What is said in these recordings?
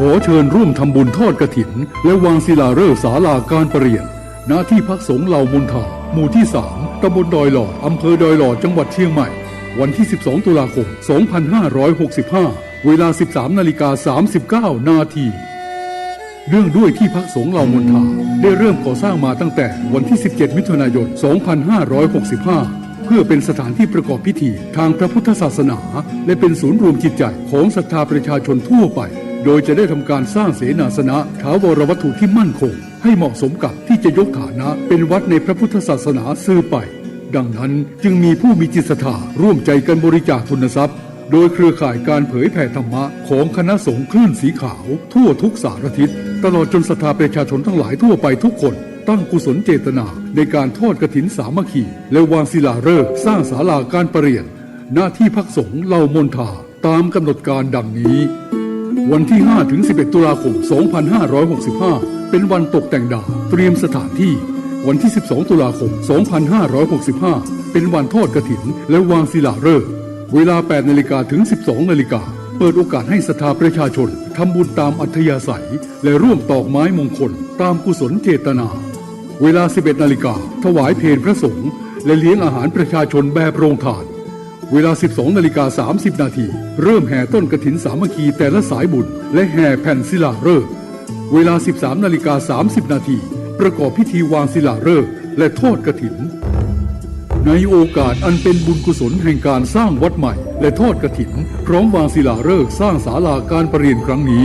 ขอเชิญร่วมทำบุญทอดกฐินและวางศิลาฤกษ์ศาลาการประเรียนณที่พักสงฆ์เหล่ามนทาหมู่ที่3ตำบลดอยหล่ออำเภอดอยหล่อจังหวัดเชียงใหม่วันที่12ตุลาคม2565เวลา 13:39 นาทีเรื่องด้วยที่พักสงฆ์เหล่ามนทาได้เริ่มก่อสร้างมาตั้งแต่วันที่17มิถุนายน2565เพื่อเป็นสถานที่ประกอบพิธีทางพระพุทธศาสนาและเป็นศูนย์รวมจิตใจของศรัทธาประชาชนทั่วไปโดยจะได้ทำการสร้างเสนาสนะถาวรวัตถุที่มั่นคงให้เหมาะสมกับที่จะยกฐานะเป็นวัดในพระพุทธศาสนาสืบไปดังนั้นจึงมีผู้มีจิตศรัทธาร่วมใจกันบริจาคทุนทรัพย์โดยเครือข่ายการเผยแผ่ธรรมะของคณะสงฆ์คลื่นสีขาวทั่วทุกสารทิศตลอดจนศรัทธาประชาชนทั้งหลายทั่วไปทุกคนตั้งกุศลเจตนาในการทอดกฐินสามัคคีและวางศิลาฤกษ์สร้างศาลาการประเรียนหน้าที่พักสงฆ์เหล่ามนทาตามกำหนดการดังนี้วันที่5ถึง11ตุลาคม2565เป็นวันตกแต่งดาวเตรียมสถานที่วันที่12ตุลาคม2565เป็นวันทอดกฐินและวางศิลาฤกษ์เวลา 8 นาฬิกาถึง 12 นาฬิกาเปิดโอกาสให้ศรัทธาประชาชนทำบุญตามอัธยาศัยและร่วมตอกไม้มงคลตามกุศลเจตนาเวลา 11 นาฬิกาถวายเพลพระสงฆ์และเลี้ยงอาหารประชาชนแบบโรงทานเวลา 12:30 นาทีเริ่มแห่ต้นกฐินสามัคคีแต่ละสายบุญและแห่แผ่นศิลาฤกษ์เวลา 13:30 นาทีประกอบพิธีวางศิลาฤกษ์และทอดกฐินในโอกาสอันเป็นบุญกุศลแห่งการสร้างวัดใหม่และทอดกฐินพร้อมวางศิลาฤกษ์สร้างศาลาการประเรียนครั้งนี้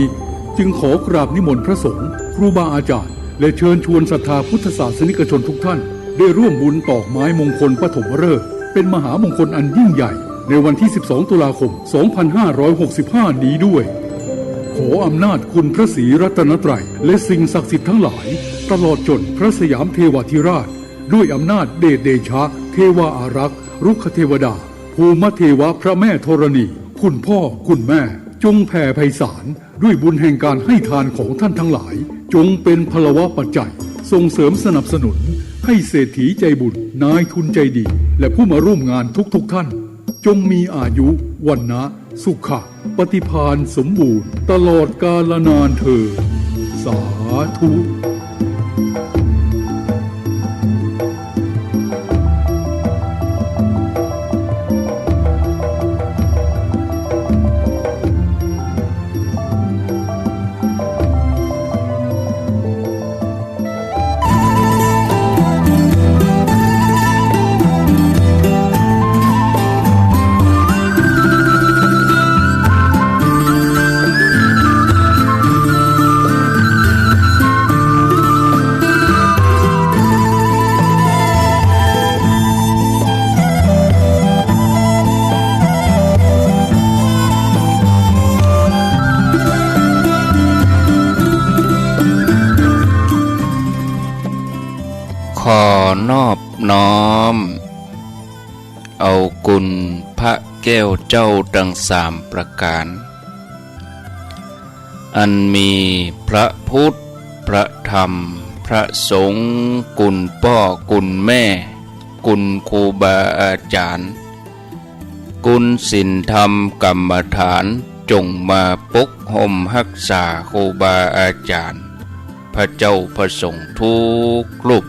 จึงขอกราบนิมนต์พระสงฆ์ครูบาอาจารย์และเชิญชวนศรัทธาพุทธศาสนิกชนทุกท่านได้ร่วมบุญตอกไม้มงคลปฐมฤกษ์เป็นมหามงคลอันยิ่งใหญ่ในวันที่12ตุลาคม2565นี้ด้วยขออำนาจคุณพระศรีรัตนตรัยและสิ่งศักดิ์สิทธิ์ทั้งหลายตลอดจนพระสยามเทวาธิราชด้วยอำนาจเดชเดชะเทวาอารักษ์รุกขเทวดาภูมิเทวะพระแม่ธรณีคุณพ่อคุณแม่จงแผ่ไพศาลด้วยบุญแห่งการให้ทานของท่านทั้งหลายจงเป็นพลวะปัจจัยส่งเสริมสนับสนุนให้เศรษฐีใจบุญนายทุนใจดีและผู้มาร่วมงานทุกท่านจงมีอายุวันนะสุขะปฏิภาณสมบูรณ์ตลอดกาลนานเถิดสาธุขอนอบน้อมเอากุลพระแก้วเจ้าดัง3 ประการอันมีพระพุทธพระธรรมพระสงฆ์กุลพ่อกุลแม่กุลครูบาอาจารย์กุลศีลธรรมกรรมฐานจงมาปกห่มรักษาครูบาอาจารย์พระเจ้าพระสงฆ์ทุกรูป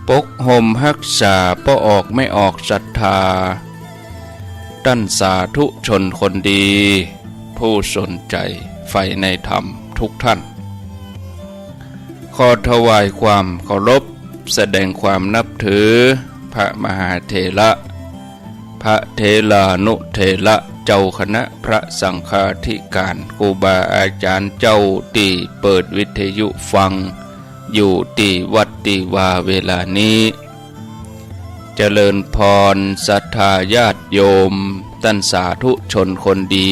ปกห่มรักษาป้อออกไม่ออกศรัทธาตั้นสาธุชนคนดีผู้สนใจใฝ่ในธรรมทุกท่านขอถวายความเคารพแสดงความนับถือพระมหาเถระพระเถรานุเถระเจ้าคณะพระสังฆาธิการครูบาอาจารย์เจ้าที่เปิดวิทยุฟังอยู่ที่วัดที่วาเวลานี้เจริญพรศรัทธาญาติโยมตั้นสาธุชนคนดี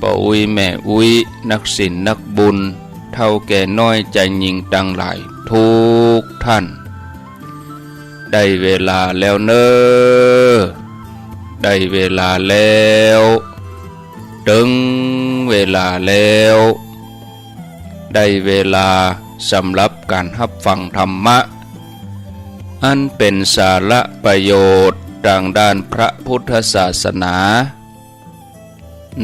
ป้าอุ้ยแม่อุ้ยนักศิลป์นักบุญเท่าแก่น้อยใจหญิงตั้งหลายทุกท่านได้เวลาแล้วเนอได้เวลาแล้วถึงเวลาแล้วได้เวลาสำหรับการรับฟังธรรมะอันเป็นสาระประโยชน์ทางด้านพระพุทธศาสนา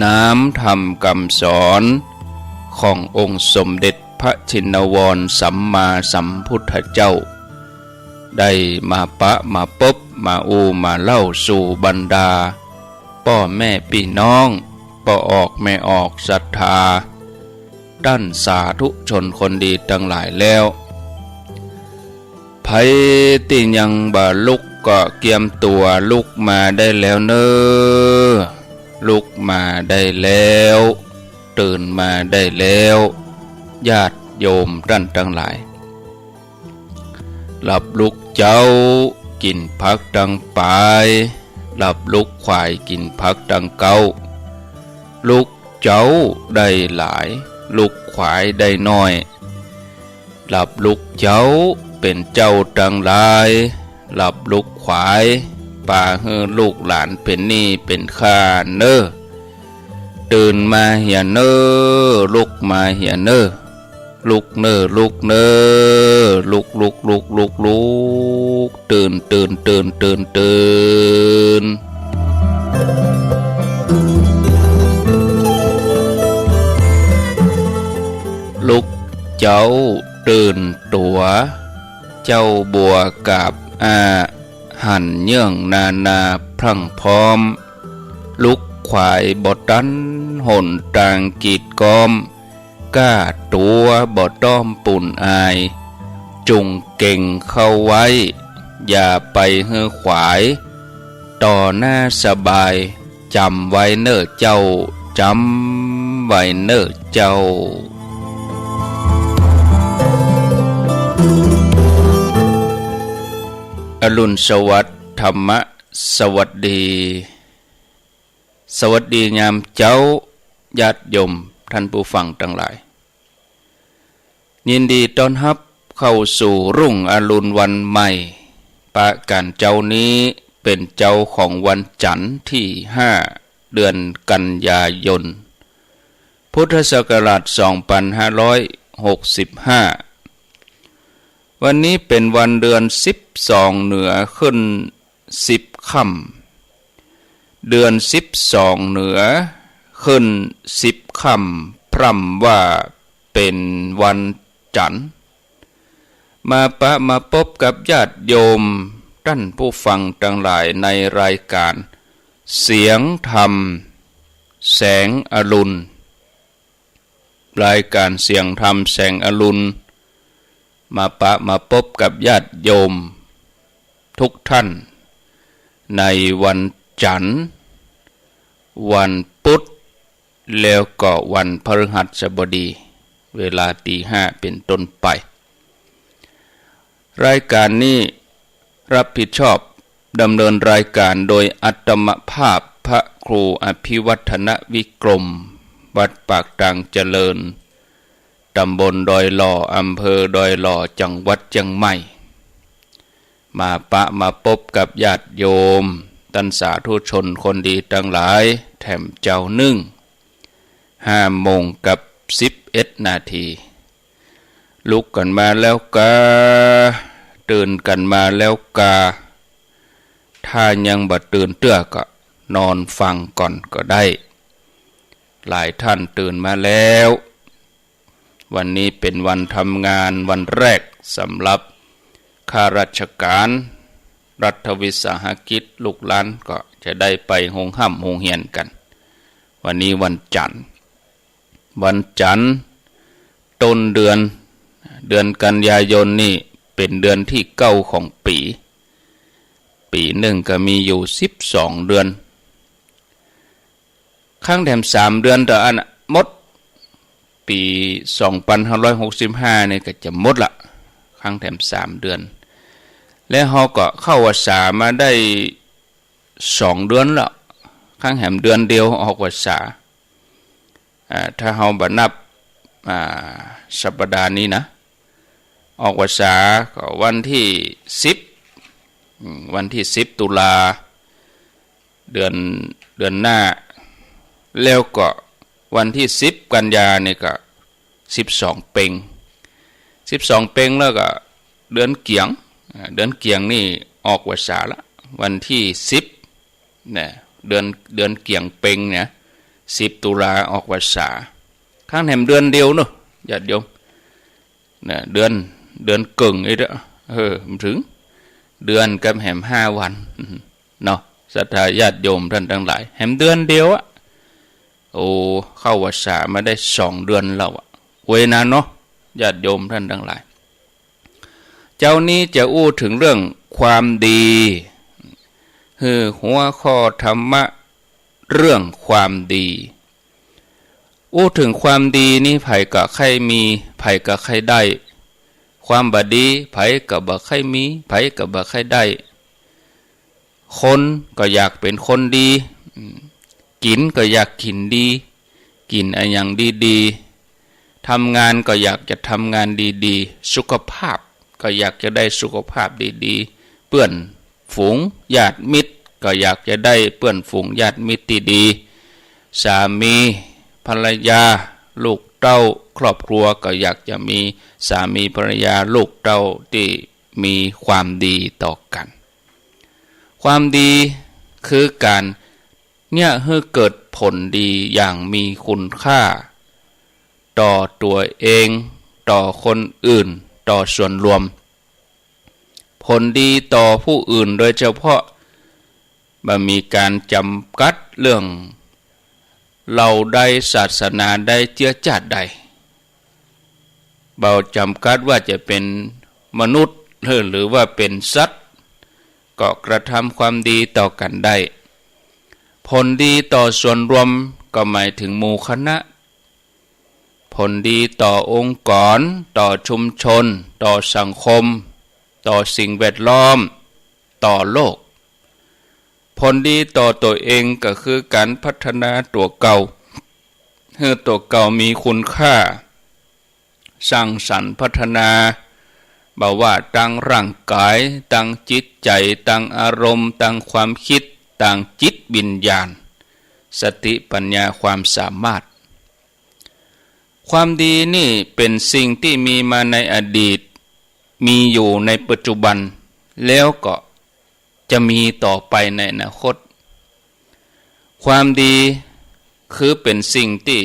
น้ำธรรมคำสอนขององค์สมเด็จพระชินวรสัมมาสัมพุทธเจ้าได้มาปะมาพบมามาเล่าสู่บรรดาพ่อแม่พี่น้องพ่อออกแม่ออกศรัทธาด้านสาธุชนคนดีทั้งหลายแล้วไผติยังบ่ลุกก็เกียมตัวลุกมาได้แล้วเนอลุกมาได้แล้วตื่นมาได้แล้วญาติโยมท่านทั้งหลายหลับลุกเจ้ากินพักดังปายหลับลุกควายกินพักดังเก้าลุกเจ้าได้หลายลุกควายได้น้อยหลับลุกเจ้าเป็นเจ้าดังหลายหลับลุกควายป่าเฮือลูกหลานเป็นหนี้เป็นข้าเนอตื่นมาเหียเนอลุกมาเหียเนอลุกเนอลุกเนอลุกตื่นลุกเจ้าตื่นตัวเจ้าบัวกับหันเยื่องนาพรั่งพร้อมลุกควายบดดันหนต่างกีดกอมก้าตัวบ่ต้อมปุ่นอายจุงเก่งเข้าไว้อย่าไปเฮือขวายต่อหน้าสบายจำไว้เน้อเจ้าจำไว้เน้อเจ้าอรุณสวัสดิ์ธรรมะสวัสดีสวัสดียามเจ้าญาติโยมท่านผู้ฟังทั้งหลายยินดีต้อนรับเข้าสู่รุ่งอรุณวันใหม่ปะกันเจ้านี้เป็นเจ้าของวันจันทร์ที่5เดือนกันยายนพุทธศักราช2565วันนี้เป็นวันเดือน12เหนือขึ้น10ค่ำเดือน12เหนือขึ้น10ค่ำพร่ำว่าเป็นวันจันทร์มาพบกับญาติโยมท่านผู้ฟังทั้งหลายในรายการเสียงธรรมแสงอรุณรายการเสียงธรรมแสงอรุณมาพบกับญาติโยมทุกท่านในวันจันทร์วันพุธแล้วก็วันพฤหัสบดีเวลาตี 5เป็นต้นไปรายการนี้รับผิดชอบดำเนินรายการโดยอัตมภาพพระครูอภิวัฒนวิกรมวัดปากตังเจริญตำบลดอยหล่ออำเภอดอยหล่อจังหวัดเชียงใหม่มาพบกับญาติโยมท่านสาธุชนคนดีทั้งหลายแถมเจ้านึ่ง5 โมงกับ11 นาทีลุกกันมาแล้วกาตื่นกันมาแล้วกาถ้ายังบ่ตื่นเตื้อก็นอนฟังก่อนก็ได้หลายท่านตื่นมาแล้ววันนี้เป็นวันทำงานวันแรกสำหรับข้าราชการรัฐวิสาหกิจลูกหลานก็จะได้ไปโรงเรียนกันวันนี้วันจันทร์ต้นเดือนกันยายนนี่เป็นเดือนที่9ของปีหนึ่งก็มีอยู่12เดือนข้างแถม3เดือนต่ออันหมดปี2565เนี่ยก็จะหมดละข้างแถม3เดือนและเราก็เข้าพรรษามาได้2เดือนแล้วข้างแถมเดือนเดียวออกพรรษาถ้าเราบ่นับสัปดาห์นี้นะออกพรรษาก็วันที่10ตุลาเดือนหน้าแล้วก็วันที่10กันยาเนี่ยก็12เพ็งแล้วก็เดือนเกียงนี่ออกพรรษาละวันที่10เนี่ยเดือนเกียงเพ็งเนี่ย 10 ตุลาออกพรรษาข้างแหมเดือนเดียวเนาะญาติโยมนะเดือนเก่งไอ้เด้อมันถึงเดือนกับแหม5 วันเนาะศรัทธาญาติโยมท่านทั้งหลายแหมเดือนเดียวอะโอ้เข้าพรรษามาได้2 เดือนแล้วอะเว้ยนะเนาะญาติโยมท่านทั้งหลายเจ้านี้จะอู้ถึงเรื่องความดีหัวข้อธรรมะเรื่องความดีอู้ถึงความดีนี่ไผก็ใครมีไผก็ใครได้ความบดีไผก็บ่ใครมีไผก็บ่ใครได้คนก็อยากเป็นคนดีกินก็อยากกินดีกินอะไรอย่างดีๆทำงานก็อยากจะทำงานดีๆสุขภาพก็อยากจะได้สุขภาพดีๆเพื่อนฝูงญาติมิตรก็อยากจะได้เพื่อนฝูงญาติมิตรที่ดีสามีภรรยาลูกเต้าครอบครัวก็อยากจะมีสามีภรรยาลูกเต้าที่มีความดีต่อกันความดีคือการเนี่ยให้เกิดผลดีอย่างมีคุณค่าต่อตัวเองต่อคนอื่นต่อส่วนรวมผลดีต่อผู้อื่นโดยเฉพาะบ่มีการจำกัดเรื่องเราได้ศาสนาได้เชื้อชาติใดเบาจำกัดว่าจะเป็นมนุษย์หรือว่าเป็นสัตว์ก็กระทำความดีต่อกันได้ผลดีต่อส่วนรวมก็หมายถึงหมู่คณะผลดีต่อองค์กรต่อชุมชนต่อสังคมต่อสิ่งแวดล้อมต่อโลกผลดีต่อตัวเองก็คือการพัฒนาตัวเก่าให้ตัวเก่ามีคุณค่าสร้างสรรค์พัฒนาบ่ว่าตั้งร่างกายตั้งจิตใจตั้งอารมณ์ตั้งความคิดตั้งจิตวิญญาณสติปัญญาความสามารถความดีนี่เป็นสิ่งที่มีมาในอดีตมีอยู่ในปัจจุบันแล้วก็จะมีต่อไปในอนาคตความดีคือเป็นสิ่งที่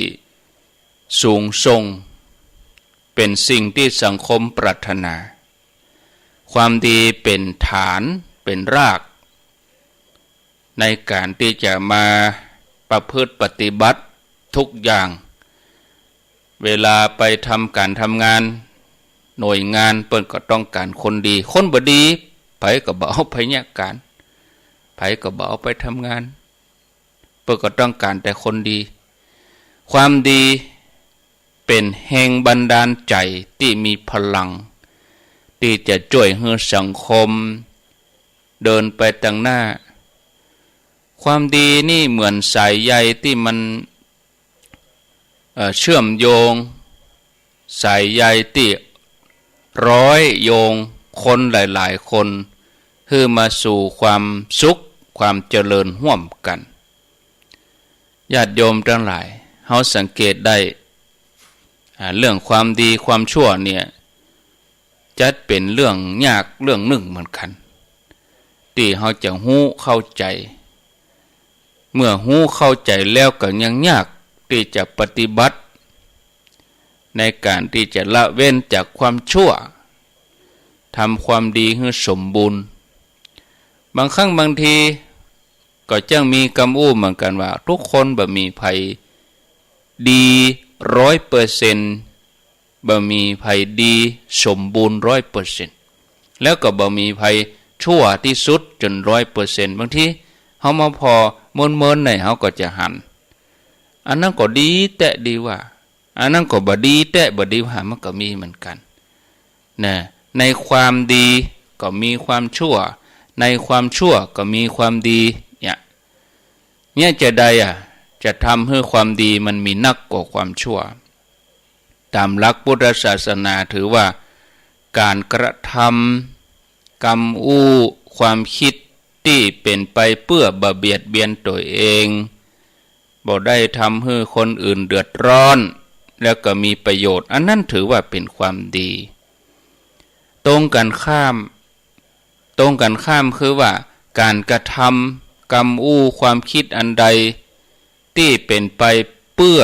สูงส่งเป็นสิ่งที่สังคมปรารถนาความดีเป็นฐานเป็นรากในการที่จะมาประพฤติปฏิบัติทุกอย่างเวลาไปทำการทำงานหน่วยงานเปิ้นก็ต้องการคนดีคนบ่ดีไผก็บ่เอาไปเนี่ยการไผก็บ่เอาไปทำงานเปิ้นก็ต้องการแต่คนดีความดีเป็นแห่งบันดาลใจที่มีพลังที่จะช่วยให้สังคมเดินไปทางหน้าความดีนี่เหมือนสายใยที่มันเชื่อมโยงสายใยที่ร้อยโยงคนหลายๆคนเพื่อมาสู่ความสุขความเจริญร่วมกันญาติโยมทั้งหลายเฮาสังเกตได้เรื่องความดีความชั่วเนี่ยจัดเป็นเรื่องยากเรื่องหนึ่งเหมือนกันที่เฮาจะฮู้เข้าใจเมื่อฮู้เข้าใจแล้วก็ยังยากที่จะปฏิบัติในการที่จะละเว้นจากความชั่วทำความดีให้สมบูรณ์บางครั้งบางทีก็จังมีคำอู้เหมือนกันว่าทุกคนบ่มีภัยดี 100% บ่มีภัยดีสมบูรณ์ 100% แล้วก็บ่มีภัยชั่วที่สุดจน 100% บางทีเฮามาพอเมินๆในเฮาก็จะหันอันนั้นก็ดีแต่ดีว่าอันนั้นก็บ่ดีแต่บ่ดีว่ามันก็มีเหมือนกันนะในความดีก็มีความชั่วในความชั่วก็มีความดีเนี่ยจะใดจะทำให้ความดีมันมีนักกว่าความชั่วตามหลักพุทธศาสนาถือว่าการกระทำกรรมอู้ความคิดที่เป็นไปเพื่อเบียดเบียนตัวเองบ่ได้ทำให้คนอื่นเดือดร้อนแล้วก็มีประโยชน์อันนั้นถือว่าเป็นความดีตรงกันข้ามคือว่าการกระทำกรรมอู้ความคิดอันใด ที่เป็นไปเปื้อ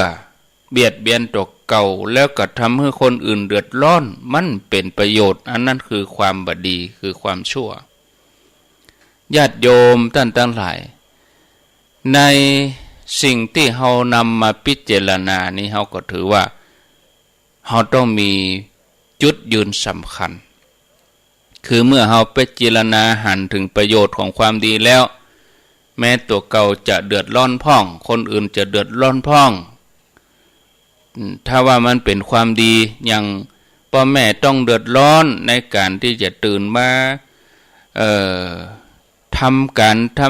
เบียดเบียนตัวเก่าแล้วก็ทำให้คนอื่นเดือดร้อนมันเป็นประโยชน์อันนั้นคือความบดีคือความชั่วญาติโยมท่านทั้งหลายในสิ่งที่เฮานำมาพิจารณานี้เฮาก็ถือว่าเฮาต้องมีจุดยืนสำคัญคือเมื่อเฮาพิจารณาหันถึงประโยชน์ของความดีแล้วแม้ตัวเก่าจะเดือดร้อนพ่องคนอื่นจะเดือดร้อนพ่องถ้าว่ามันเป็นความดีอย่างพ่อแม่ต้องเดือดร้อนในการที่จะตื่นมาท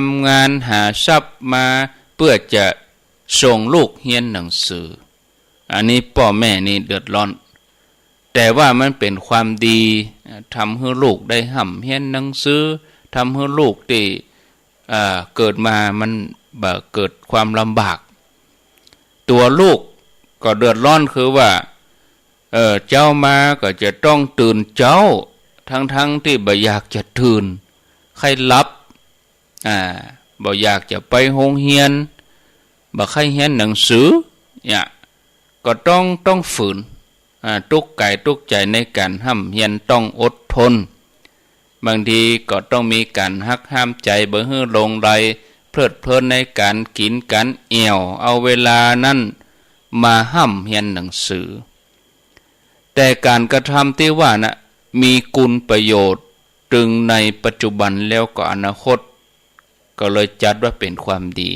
ำงานหาทรัพย์มาเพื่อจะส่งลูกเรียนหนังสืออันนี้พ่อแม่นี่เดือดร้อนแต่ว่ามันเป็นความดีทำให้ลูกได้ห่ำเรียนหนังสือทำให้ลูกที่เกิดมามันเกิดความลำบากตัวลูกก็เดือดร้อนคือว่าเจ้ามาก็จะต้องตื่นเจ้าทั้งที่บ่อยากจะตื่นใครรับบ่อยากจะไปโรงเรียนบ่ใครเรียนหนังสือเนี่ยก็ต้องฝืนทุกกายทุกใจในการห้ำเรียนต้องอดทนบางทีก็ต้องมีการหักห้ามใจบ่ให้ลงไหลเพลิดเพลินในการกินการเอี่ยวเอาเวลานั้นมาห้ำเรียนหนังสือแต่การกระทำที่ว่านะมีคุณประโยชน์ตึงในปัจจุบันแล้วก็อนาคตก็เลยจัดว่าเป็นความดี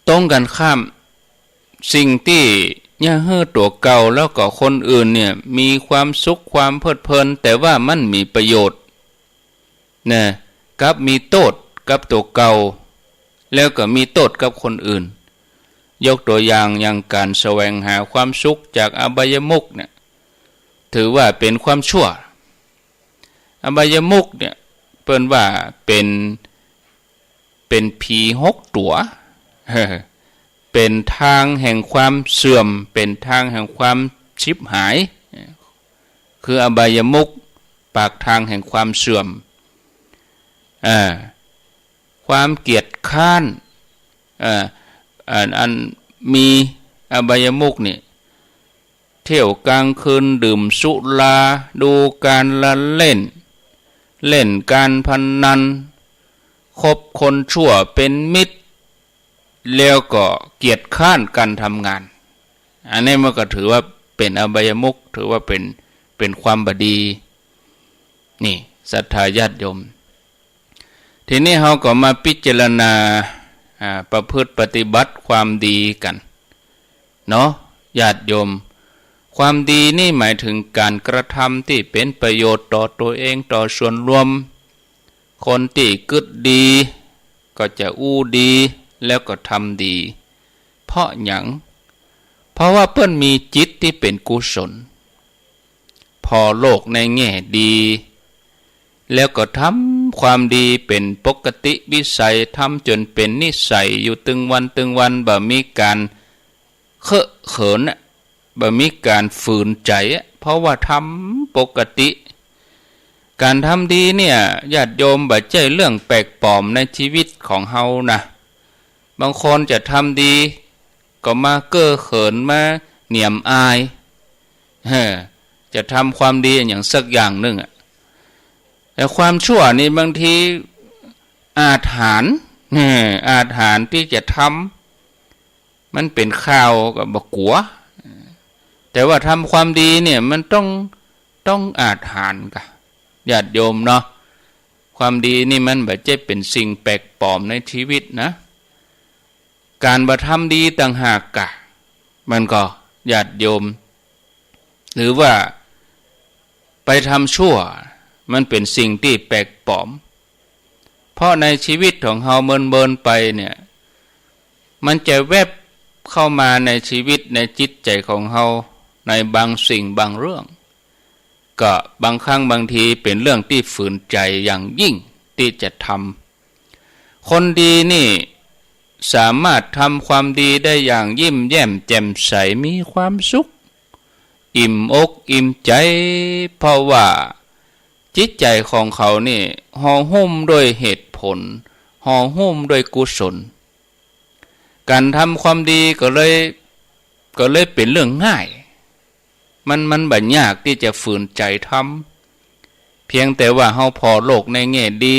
ตรงกันข้ามสิ่งที่ย่าเฮ่อตัวเก่าแล้วก็คนอื่นเนี่ยมีความสุขความเพลิดเพลินแต่ว่ามันมีประโยชน์นะกับมีโทษกับตัวเก่าแล้วก็มีโทษกับคนอื่นยกตัวอย่างการแสวงหาความสุขจากอบายมุขเนี่ยถือว่าเป็นความชั่วอบายมุขเนี่ยเปิ้นว่าเป็นผีหกตัวเป็นทางแห่งความเสื่อมเป็นทางแห่งความชิบหายคืออบายมุขปากทางแห่งความเสื่อมความเกียจค้านอันมีอบายมุขนี่เที่ยวกลางคืนดื่มสุราดูการละเล่นการพนันคบคนชั่วเป็นมิตรแล้วก็เกียจค้านการทำงานอันนี้มันก็ถือว่าเป็นอบายมุขถือว่าเป็นความบดีนี่ศรัทธาญาติโยมทีนี้เราก็มาพิจารณาประพฤติปฏิบัติความดีกันเนาะญาติโยมความดีนี่หมายถึงการกระทำที่เป็นประโยชน์ต่อตัวเองต่อส่วนรวมคนที่กึศดีก็จะอู้ดีแล้วก็ทำดีเพราะหยังเพราะว่าเพิ่นมีจิตที่เป็นกุศลพอโลกในแง่ดีแล้วก็ทำความดีเป็นปกติวิสัยทำจนเป็นนิสัยอยู่ตึงวันบ่มีการเคอะเขินบ่มีการฝืนใจเพราะว่าทำปกติการทำดีเนี่ยญาติโยมบ่ใช่เรื่องแปลกปลอมในชีวิตของเฮานะบางคนจะทำดีก็มาเก้อเขินมาเหนียมอายจะทำความดีอย่างสักอย่างหนึ่งแต่ความชั่วนี่บางทีอาถรรพ์ที่จะทำมันเป็นข่าวกับบกัวแต่ว่าทำความดีเนี่ยมันต้องอาถรรพ์กะญาติโยมเนาะความดีนี่มันแบบจะเป็นสิ่งแปลกปลอมในชีวิตนะการบทำดีต่างหากกะมันก็ญาติโยมหรือว่าไปทำชั่วมันเป็นสิ่งที่แปลกปลอมเพราะในชีวิตของเฮาเมินไปเนี่ยมันจะแวบเข้ามาในชีวิตในจิตใจของเฮาในบางสิ่งบางเรื่องก็บางครั้งบางทีเป็นเรื่องที่ฝืนใจอย่างยิ่งที่จะทำคนดีนี่สามารถทำความดีได้อย่างยิ้มแย้มแจ่มใสมีความสุขอิ่มอกอิ่มใจเพราะว่าจิตใจของเขานี่ห่อหุ้มด้วยเหตุผลห่อหุ้มด้วยกุศล การทำความดีก็เลยเป็นเรื่องง่ายมันบัดยากที่จะฝืนใจทำเพียงแต่ว่าเฮาพอโลกในแง่ดี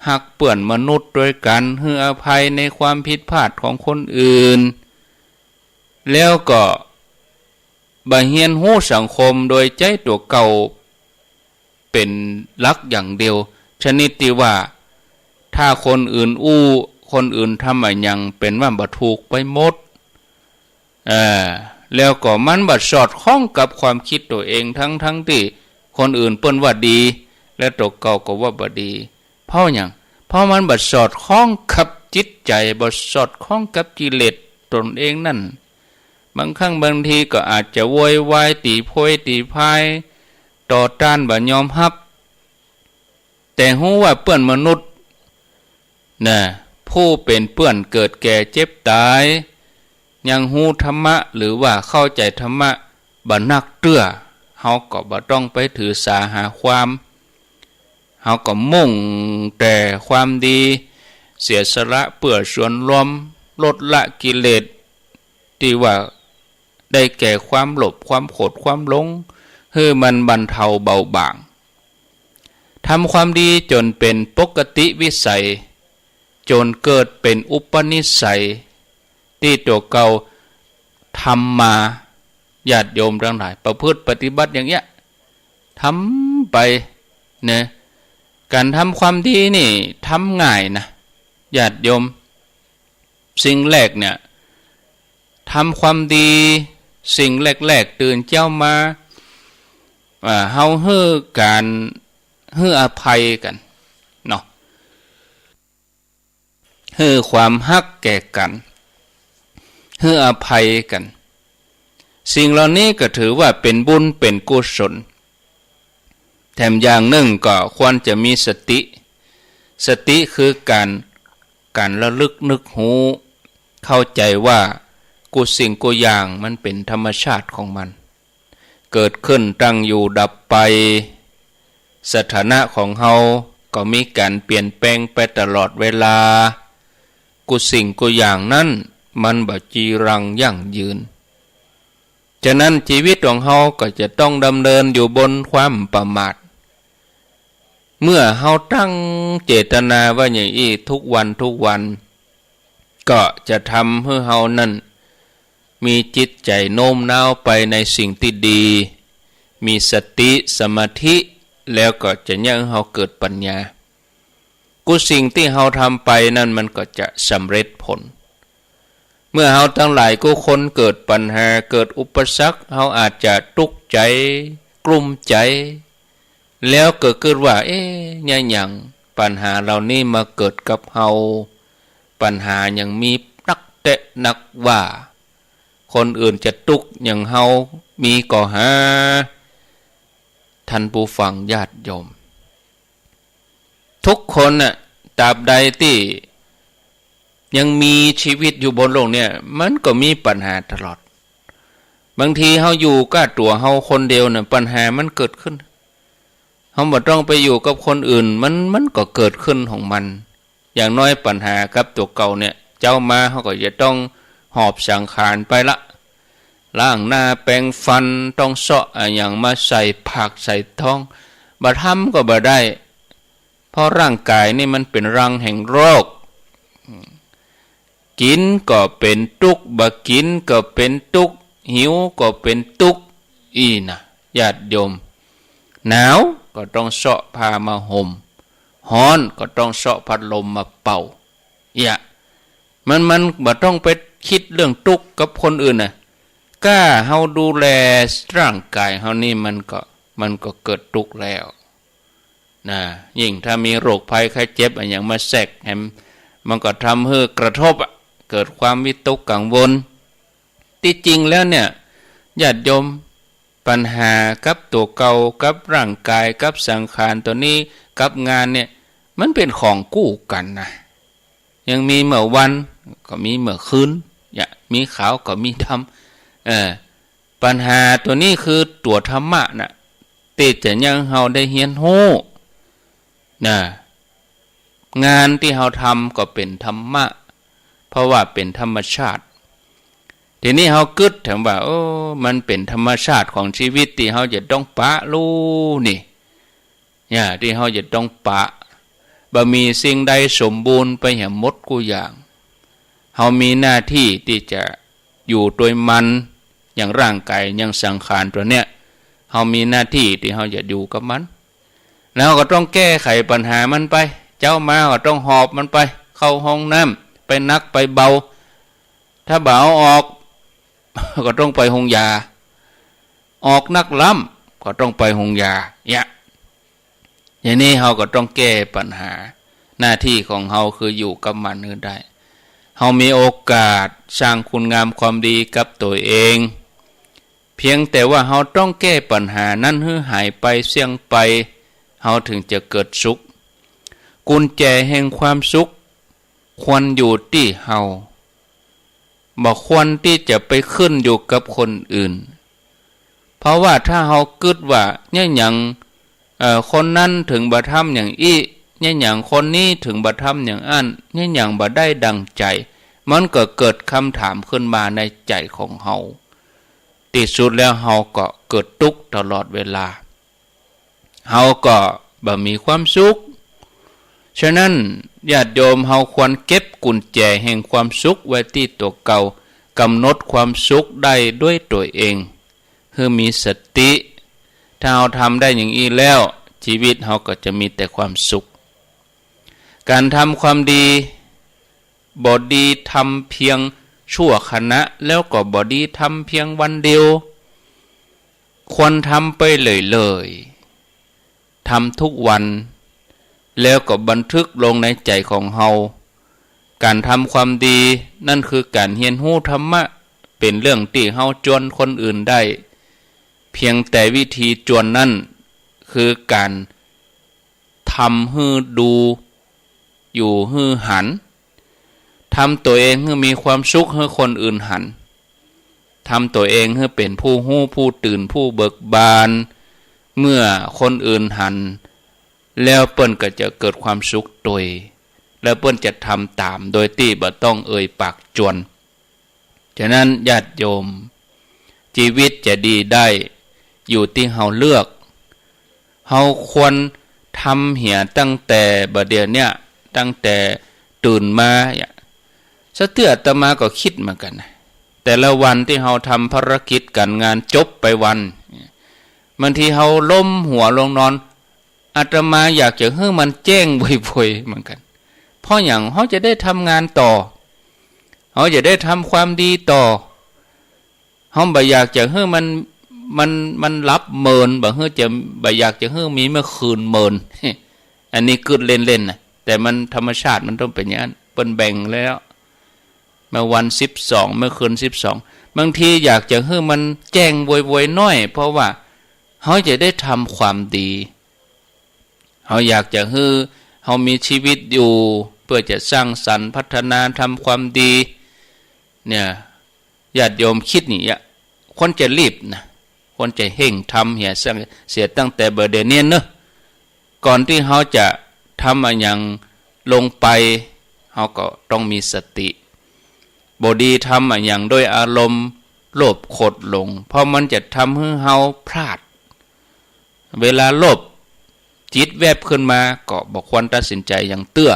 หักเปื่อนมนุษย์ด้วยกันให้อภัยในความผิดพลาดของคนอื่นแล้วก็บ่เฮียนรู้สังคมโดยใจตัวเก่าเป็นหลักอย่างเดียวชนิดที่ว่าถ้าคนอื่นคนอื่นทำอะไรยังเป็นว่าบ่ถูกไปหมดแล้วก็มันบ่สอดคล้องกับความคิดตัวเองทั้งที่คนอื่นเปิ้นว่าดีและตัวเก่าก็ว่าบ่ดีเพราะหยังเพราะมันบ่สอดคล้องกับจิตใจบ่สอดคล้องกับกิเลสตนเองนั่นบางครั้งบางทีก็อาจจะโวยวายตีโพยตีพายต่อต้านบ่ยอมรับแต่ฮู้ว่าเปื้อนมนุษย์นะผู้เป็นเปื้อนเกิดแก่เจ็บตายยังฮู้ธรรมะหรือว่าเข้าใจธรรมะบ่นักเตื้อเฮาก็บ่ต้องไปถือสาหาความเฮาก็มุ่งแต่ความดีเสียสละเพื่อส่วนรวมลดละกิเลสที่ว่าได้แก่ความโลภความโกรธความหลงให้มันบรรเทาเบาบางทำความดีจนเป็นปกติวิสัยจนเกิดเป็นอุปนิสัยที่ตัวเก่าทำมาญาติโยมทั้งหลายประพฤติปฏิบัติอย่างเงี้ยทำไปเนี่ยการทำความดีนี่ทำง่ายนะญาติโยมสิ่งแรกเนี่ยทำความดีสิ่งแรกๆตื่นเจ้ามาเฮาให้การให้อภัยกันเนาะให้ความฮักแก่กันให้อภัยกันสิ่งเหล่านี้ก็ถือว่าเป็นบุญเป็นกุศลแถมอย่างหนึ่งก็ควรจะมีสติคือการระลึกนึกหูเข้าใจว่ากุสิ่งกุอย่างมันเป็นธรรมชาติของมันเกิดขึ้นตั้งอยู่ดับไปสถานะของเฮาก็มีการเปลี่ยนแปลงไปตลอดเวลากุสิ่งกุอย่างนั้นมันบ่จีรังยั่งยืนฉะนั้นชีวิตของเฮาก็จะต้องดำเนินอยู่บนความประมาทเมื่อเฮาตั้งเจตนาว่าอย่างนี้ทุกวันก็จะทำให้เฮานั้นมีจิตใจโน้มน้าวไปในสิ่งที่ดีมีสติสมาธิแล้วก็จะยังเฮาเกิดปัญญากุสิ่งที่เฮาทำไปนั่นมันก็จะสำเร็จผลเมื่อเฮาทั้งหลายก็คนเกิดปัญหาเกิดอุปสรรคเฮาอาจจะทุกข์ใจกลุ้มใจแล้วเกิดว่าเนี่ยอย่างปัญหาเหล่านี้มาเกิดกับเฮาปัญหายังมีนักเตะนักว่าคนอื่นจะทุกข์อย่างเฮามีก็หาท่านผู้ฟังญาติโยมทุกคนน่ะตราบใดที่ยังมีชีวิตอยู่บนโลกเนี่ยมันก็มีปัญหาตลอดบางทีเฮาอยู่ก็ตัวเฮาคนเดียวน่ะปัญหามันเกิดขึ้นเฮาบ่ต้องไปอยู่กับคนอื่นมันก็เกิดขึ้นของมันอย่างน้อยปัญหากับตัวเก่าเนี่ยเจ้ามาเฮาก็จะต้องหอบสังขารไปละล้างหน้าแปรงฟันต้องเสาะอย่างมาใส่ผักใส่ท้องบ่ทำก็บ่ได้เพราะร่างกายนี่มันเป็นรังแห่งโรคกินก็เป็นทุกข์บ่กินก็เป็นทุกข์หิวก็เป็นทุกข์นะญาติโยมหนาวก็ต้องเสาะผ้ามาห่มร้อนก็ต้องเสาะพัดลมมาเป่ามันบ่ต้องไปคิดเรื่องทุกข์กับคนอื่นน่ะกล้าเฮาดูแลร่างกายเฮานี่มันก็เกิดทุกข์แล้วนะยิ่งถ้ามีโรคภัยไข้เจ็บอย่างมาแทรกแฮมมันก็ทำให้กระทบเกิดความวิตกกังวลที่จริงแล้วเนี่ยญาติโยมปัญหากับตัวเก่ากับร่างกายกับสังขารตัวนี้กับงานเนี่ยมันเป็นของคู่กันนะยังมีเมื่อวันก็มีเมื่อคืนมีขาวก็มีดำปัญหาตัวนี้คือตัวธรรมะน่ะที่จะยังเฮาได้เรียนรู้งานที่เฮาทำก็เป็นธรรมะพ ราะว่าเป็นธรรมชาติทีนี้เฮากึดถึงว่ามันเป็นธรรมชาติของชีวิตที่เฮาจะต้องปะรู้นี่เนี่ยที่เฮาจะต้องปะบ่มีสิ่งใดสมบูรณ์ไปอย่างหมดกูอย่างเฮามีหน้าที่ที่จะอยู่โดยมันอย่างร่างกายอย่างสังขารตัวเนี้ยเฮามีหน้าที่ที่เฮาจะอยู่กับมันแล้วก็ต้องแก้ไขปัญหามันไปเจ้ามาก็ต้องหอบมันไปเข้าห้องน้ำไปนักไปเบาถ้าเบาออกก็ต้องไปห้องยาออกนักล้ำก็ต้องไปห้องยาอย่างนี้เฮาก็ต้องแก้ปัญหาหน้าที่ของเฮาคืออยู่กับมันให้ได้เฮามีโอกาสสร้างคุณงามความดีกับตัวเองเพียงแต่ว่าเฮาต้องแก้ปัญหานั้นให้หายไปเสี่ยงไปเฮาถึงจะเกิดสุขกุญแจแห่งความสุขควรอยู่ที่เฮาบ่ควรที่จะไปขึ้นอยู่กับคนอื่นเพราะว่าถ้าเฮาคิดว่าเนี่ยหยังคนนั้นถึงบ่ทำอย่างอี้เนี่ยหยังคนนี้ถึงบ่ทำอย่างอั้นเนี่ยหยังบ่ได้ดังใจมันก็เกิดคำถามขึ้นมาในใจของเฮาที่สุดแล้วเฮาก็เกิดทุกข์ตลอดเวลาเฮาก็บ่มีความสุขฉะนั้นญาติโยมเฮาควรเก็บกุญแจแห่งความสุขไว้ที่ตัวเก่ากำหนดความสุขได้ด้วยตัวเองคือมีสติถ้าเราทำได้อย่างนี้แล้วชีวิตเราก็จะมีแต่ความสุขการทำความดีบ่ดีทำเพียงชั่วขณะแล้วก็บ่ดีทำเพียงวันเดียวควรทำไปเลยทำทุกวันแล้วก็บันทึกลงในใจของเฮาการทำความดีนั่นคือการเรียนรู้ธรรมะเป็นเรื่องที่เฮาจวนคนอื่นได้เพียงแต่วิธีจวนนั่นคือการทำให้ดูอยู่ให้หันทำตัวเองให้มีความสุขให้คนอื่นหันทำตัวเองให้เป็นผู้รู้ผู้ตื่นผู้เบิกบานเมื่อคนอื่นหันแล้วเปิ้นก็จะเกิดความสุขโดยแล้วเปิ้นจะทำตามโดยที่บ่ต้องเอ่ยปากจวนฉะนั้นญาติโยมชีวิตจะดีได้อยู่ที่เฮาเลือกเฮาควรทำเหียตั้งแต่บัดเดี๋ยวเนี่ยตั้งแต่ตื่นมาสะเทื่ออาตมาก็คิดเหมือนกันแต่ละวันที่เฮาทำภารกิจการงานจบไปวันบางทีเฮาล้มหัวลงนอนอาตมาอยากจะให้มันแจ้งบ่อยๆเหมือนกันเพราะอย่างเขาจะได้ทำงานต่อเขาจะได้ทำความดีต่อเขาบ่อยากจะให้มันรับเมินบ่ให้จะบ่อยากจะให้มีเมื่อคืนเมินอันนี้กึดเล่นๆนะแต่มันธรรมชาติมันต้องเป็นอย่างนั้นเปิ้นแบ่งแล้วเมื่อวัน12เมื่อคืน12บางทีอยากจะให้มันแจ้งบ่อยๆน้อยเพราะว่าเขาจะได้ทำความดีเขาอยากจะให้เขามีชีวิตอยู่เพื่อจะสร้างสรรค์พัฒนาทำความดีเนี่ยญาติโยมคิดนี่คนจะรีบนะคนจะเห่งทำเสียตั้งแต่เบอร์เดเนียนเนอะก่อนที่เขาจะทำอะไรอย่างลงไปเขาก็ต้องมีสติบดีทำอะไรอย่างด้วยอารมณ์โลภโกรธหลงเพราะมันจะทำให้เขาพลาดเวลาโลภจิตแวบขึ้นมาก็บอกควรตัดสินใจอย่างเตื้อ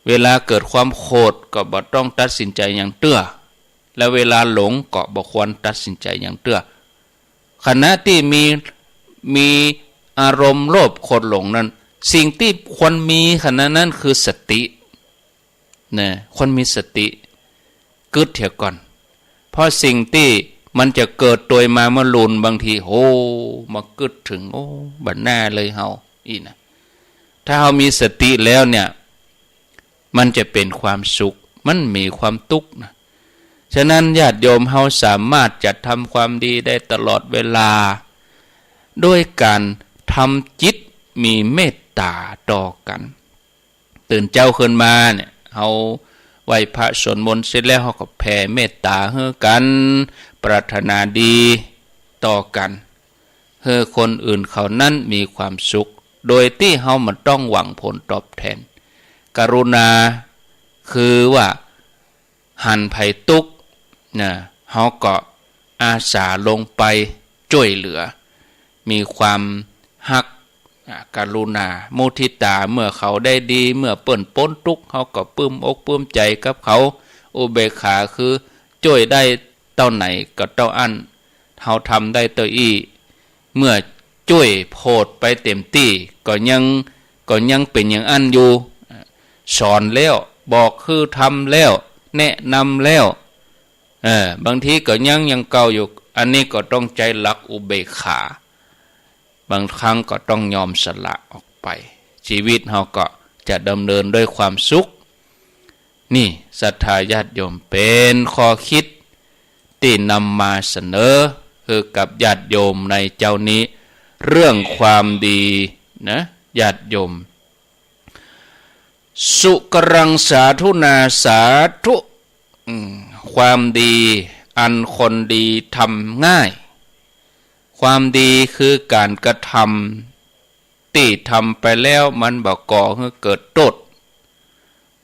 เวลาเกิดความโกรธก็บอกต้องตัดสินใจอย่างเตื้อและเวลาหลงก็บอกควรตัดสินใจอย่างเตื้อขณะที่มีอารมณ์โลภโกรธหลงนั้นสิ่งที่ควรมีขณะนั้นคือสตินะควรมีสติกึดเถียก่อนเพราะสิ่งที่มันจะเกิดโดยมาเมื่อลุนบางทีโอ้มากึดถึงบัดหน้าเลยเฮาอีนะถ้าเฮามีสติแล้วเนี่ยมันจะเป็นความสุขมันมีความทุกข์นะฉะนั้นญาติโยมเฮาสามารถจะทำความดีได้ตลอดเวลาด้วยการทำจิตมีเมตตาต่อกันตื่นเจ้าขึ้นมาเนี่ยเฮาไหว้พระสวดมนต์เสร็จแล้วเฮาก็แผ่เมตตาให้กันปรารถนาดีต่อกันให้คนอื่นเขานั้นมีความสุขโดยที่เฮามันต้องหวังผลตอบแทนกรุณาคือว่า หันภัยตุกนะเฮาก็อาสาลงไปช่วยเหลือมีความฮักกรุณามุทิตาเมื่อเขาได้ดีเมื่อเปิ้นพ้นทุกข์เขาก็ปลื้มอกปลื้มใจกับเขาอุเบกขาคือช่วยได้เท่าไหนก็เท่าอันเฮาทำได้เท่าอี้เมื่อช่วยโพดไปเต็มที่ก็ยังเป็นอย่างอันอยู่สอนแล้วบอกคือทำแล้วแนะนำแล้วบางทีก็ยังเก่าอยู่อันนี้ก็ต้องใจหลักอุเบกขาบางครั้งก็ต้องยอมสละออกไปชีวิตเราก็จะดำเนินด้วยความสุขนี่ศรัทธาญาติโยมเป็นข้อคิดที่นำมาเสนอคือกับญาติโยมในเจ้านี้เรื่องความดีนะญาติโยมสุกรังสาธุนาสาธุความดีอันคนดีทำง่ายความดีคือการกระทำที่ทำไปแล้วมันบ่ก่อให้เกิดโทษ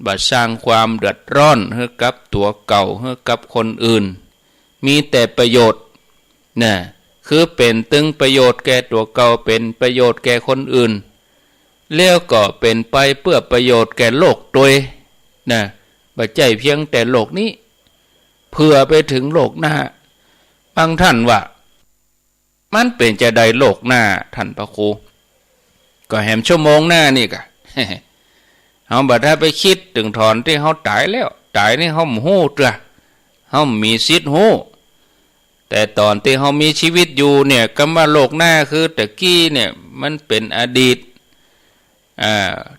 บ่สร้างความเดือดร้อนให้กับตัวเก่าให้กับคนอื่นมีแต่ประโยชน์นะคือเป็นตึงประโยชน์แก่ตัวเก่าเป็นประโยชน์แก่คนอื่นแล้วก็เป็นไปเพื่อประโยชน์แก่โลกโดยนะบ่ใจเพียงแต่โลกนี้เพื่อไปถึงโลกหน้าบางท่านว่ามันเป็นจะได้โลกหน้าท่านพระครูก็แหมชั่วโมงหน้านี่กะ เฮาบ่ได้ไปคิดถึงถอนที่เฮาตายแล้วตายนี่เฮาฮู้จ้ะเฮามีสิทธิ์ฮู้แต่ตอนที่เฮามีชีวิตอยู่เนี่ยคำว่าโลกหน้าคือตะกี้เนี่ยมันเป็นอดีต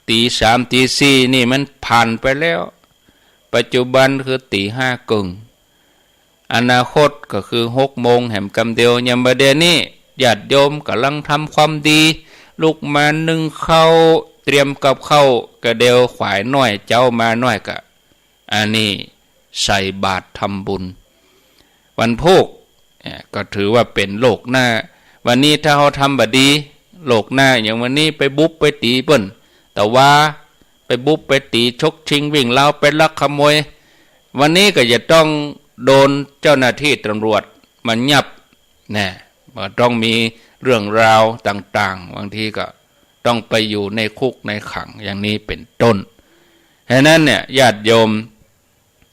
ตี3ตี4นี่มันผ่านไปแล้วปัจจุบันคือตี5กึ่งอนาคตก็คือ6โมงแห่มกำเดียวยามบ่เดนี้ญาติโยมกำลังทำความดีลุกมานึ่งข้าวเตรียมกับข้าวกระเดียวขวายน้อยเจ้ามาน้อยกะอันนี้ใส่บาตรทำบุญวันพุธก็ถือว่าเป็นโลกหน้าวันนี้ถ้าเขาทำบดีโลกหน้าอย่างวันนี้ไปบุบไปตีเปิ้นแต่ว่าไปบุบไปตีชกชิงวิ่งเล่าไปลักขโมยวันนี้ก็จะต้องโดนเจ้าหน้าที่ตำรวจมันยับนะมันต้องมีเรื่องราวต่างๆบางทีก็ต้องไปอยู่ในคุกในขังอย่างนี้เป็นต้นฉะนั้นเนี่ยญาติโยม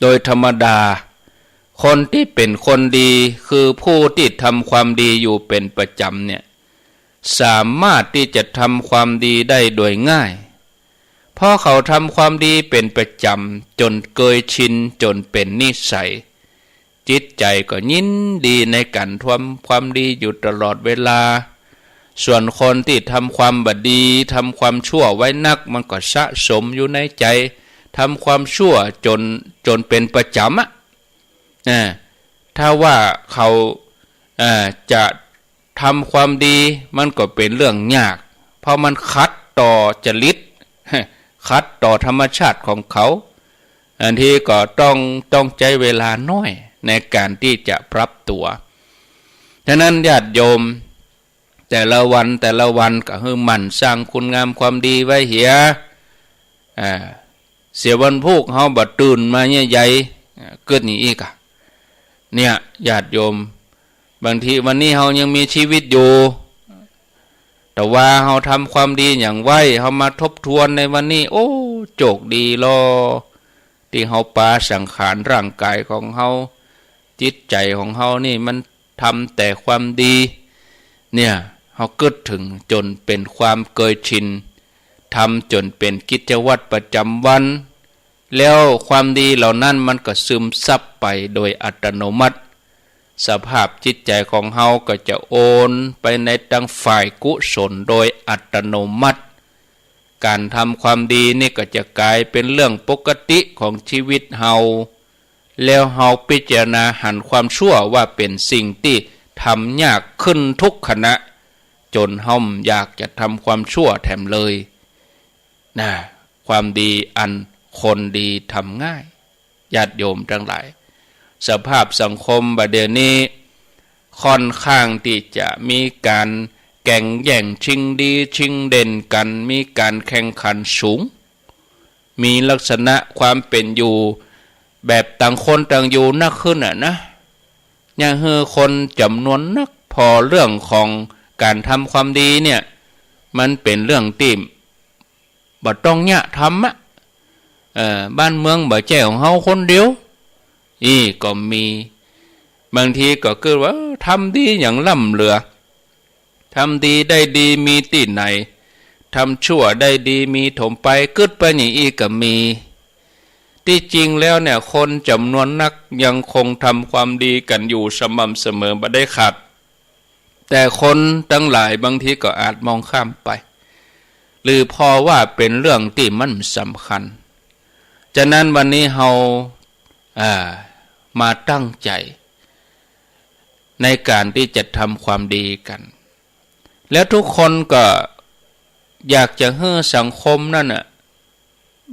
โดยธรรมดาคนที่เป็นคนดีคือผู้ที่ทำความดีอยู่เป็นประจำเนี่ยสามารถที่จะทำความดีได้โดยง่ายเพราะเขาทำความดีเป็นประจำจนเคยชินจนเป็นนิสัยจิตใจก็ยินดีในการทำความดีอยู่ตลอดเวลาส่วนคนที่ทำความบดีทำความชั่วไว้นักมันก็สะสมอยู่ในใจทำความชั่วจนเป็นประจำถ้าว่าเขาจะทำความดีมันก็เป็นเรื่องยากเพราะมันขัดต่อจริตขัดต่อธรรมชาติของเขาอันที่ก็ต้องใจเวลาน้อยในการที่จะปรับตัวฉะนั้นญาติโยมแต่ละวันก็คือหมั่นสร้างคุณงามความดีไว้เหียเสียวันพุกเฮาบ่ตื่นมาใหญ่ๆเกิดนี่อีกเนี่ยญาติโยมบางทีวันนี้เฮายังมีชีวิตอยู่แต่ว่าเฮาทำความดีอย่างไว้เฮามาทบทวนในวันนี้โอ้โชคดีลอที่เฮาปาสังขารร่างกายของเฮาจิตใจของเฮานี่มันทำแต่ความดีเนี่ยเฮาเกิดถึงจนเป็นความเคยชินทำจนเป็นกิจวัตรประจำวันแล้วความดีเหล่านั้นมันก็ซึมซับไปโดยอัตโนมัติสภาพจิตใจของเฮาก็จะโอนไปในทางฝ่ายกุศลโดยอัตโนมัติการทำความดีนี่ก็จะกลายเป็นเรื่องปกติของชีวิตเฮาแล้วเฮาพิจารณาหันความชั่วว่าเป็นสิ่งที่ทำยากขึ้นทุกขณะจนเฮาอยากจะทำความชั่วแถมเลยนะความดีอันคนดีทำง่ายญาติโยมทั้งหลายสภาพสังคมบัดเดี๋ยวนี้ค่อนข้างที่จะมีการแข่งแย่งชิงดีชิงเด่นกันมีการแข่งขันสูงมีลักษณะความเป็นอยู่ แบบต่างคนต่างอยู่นักขึ้นนะอย่างเฮอคนจำนวนนักพอเรื่องของการทำความดีเนี่ยมันเป็นเรื่องที่บ่ต้องเนี่ยทำบ้านเมืองบ่แจ้ของเฮาคนเดียวก็มีบางทีก็เกิดว่าทำดีอย่างล่ำเหลือทำดีได้ดีมีที่ไหนทำชั่วได้ดีมีถมไปกึดไปอย่างอีกก็มีที่จริงแล้วเนี่ยคนจำนวนนักยังคงทำความดีกันอยู่สม่ำเสมอบ่ได้ขาดแต่คนทั้งหลายบางทีก็อาจมองข้ามไปหรือพอว่าเป็นเรื่องที่มันสำคัญฉะนั้นวันนี้เรามาตั้งใจในการที่จะทำความดีกันแล้วทุกคนก็อยากจะให้สังคมนั่น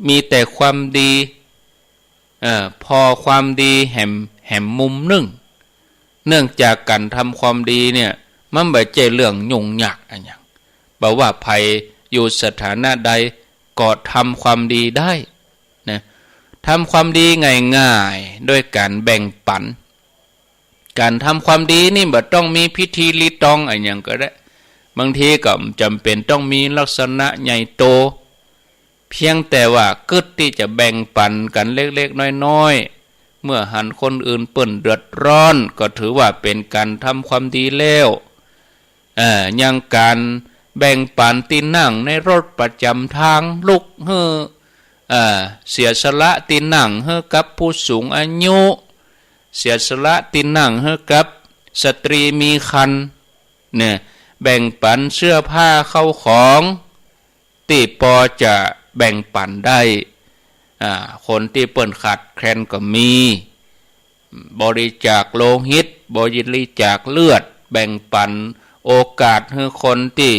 มีแต่ความดีพอความดีแหมมุมหนึ่งเนื่องจากการทำความดีเนี่ยมันไม่ใช่เรื่องยุ่งยากอะไรอย่างบอกว่าใครอยู่สถานะใดก็ทำความดีได้นะทำความดีง่ายๆด้วยการแบ่งปันการทำความดีนี่บ่ต้องมีพิธีรีตองอะไรอย่างก็ได้บางทีก็จำเป็นต้องมีลักษณะใหญ่โตเพียงแต่ว่าเกิดที่จะแบ่งปันกันเล็กๆน้อยๆเมื่อหันคนอื่นเปิ่นเดือดร้อนก็ถือว่าเป็นการทำความดีแล้วยังการแบ่งปันตีนั่งในรถประจำทางลุกเสียสละตีนั่งให้กับผู้สูงอายุเสียสละตีนั่งให้กับสตรีมีครรภ์เนี่ยแบ่งปันเสื้อผ้าเข้าของที่พอจะแบ่งปันได้คนที่เปิ่นขาดแคลนก็มีบริจาคโลหิตบริจาคเลือดแบ่งปันโอกาสให้คนที่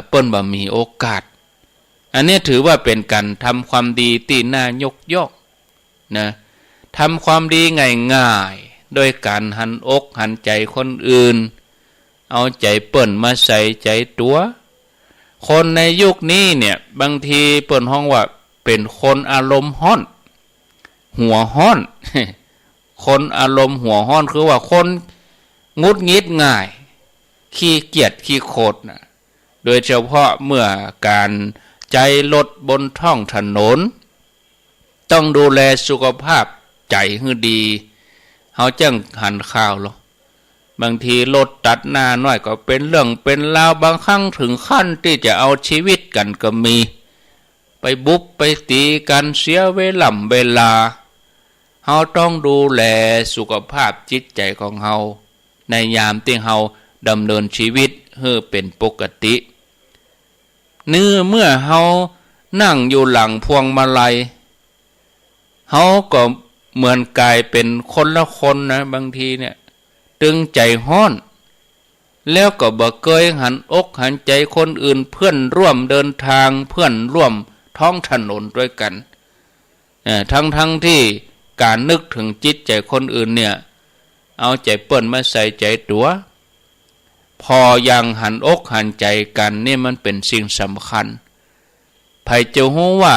เปิ้นบ่มีโอกาสอันนี้ถือว่าเป็นการทำความดีที่น่ายกย่องนะทำความดีง่ายๆโดยการหันอกหันใจคนอื่นเอาใจเปิ้นมาใส่ใจตัวคนในยุคนี้เนี่ยบางทีเปิ้นฮ้องว่าเป็นคนอารมณ์ฮ้อนหัวฮ้อน คนอารมณ์หัวฮ้อนคือว่าคนงุดงิดง่ายขี้เกียจขี้โคตรนะโดยเฉพาะเมื่อการใจรถบนท้องถนนต้องดูแลสุขภาพใจให้ดีเฮาจังหันข้าวหรอบางทีรถตัดหน้าน้อยก็เป็นเรื่องเป็นราวบางครั้งถึงขั้นที่จะเอาชีวิตกันก็มีไปบุบไปตีกันเสียเวลาเฮาต้องดูแลสุขภาพจิตใจของเฮาในยามที่เฮาดำเนินชีวิตให้เป็นปกติเมื่อเฮานั่งอยู่หลังพวงมาลัยเฮาก็เหมือนกลายเป็นคนละคนนะบางทีเนี่ยตึงใจฮ้อนแล้วก็บ่เคยหันอกหันใจคนอื่นเพื่อนร่วมเดินทางเพื่อนร่วมท้องถนนด้วยกันทั้งที่การนึกถึงจิตใจคนอื่นเนี่ยเอาใจเปิ้นมาใส่ใจตัวพอยังหันอกหันใจกันนี่มันเป็นสิ่งสำคัญไผจะฮู้ว่า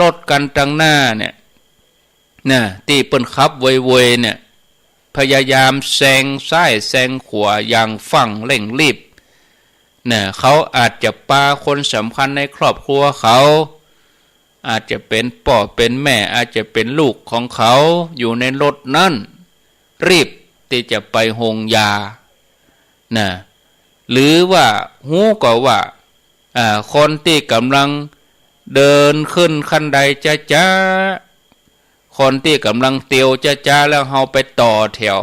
รถกันตั้งหน้าเนี่ยที่เปิ้นขับเว่ยๆเนี่ยพยายามแซงซ้ายแซงขวาอย่างฝั่งเร่งรีบเขาอาจจะปาคนสำคัญในครอบครัวเขาอาจจะเป็นพ่อเป็นแม่อาจจะเป็นลูกของเขาอยู่ในรถนั้นรีบที่จะไปโรงยาหรือว่าฮู้ก็ว่าคนที่กำลังเดินขึ้นขั้นใดจ้าคนที่กำลังเตียวจ้าแล้วเฮาไปต่อแถว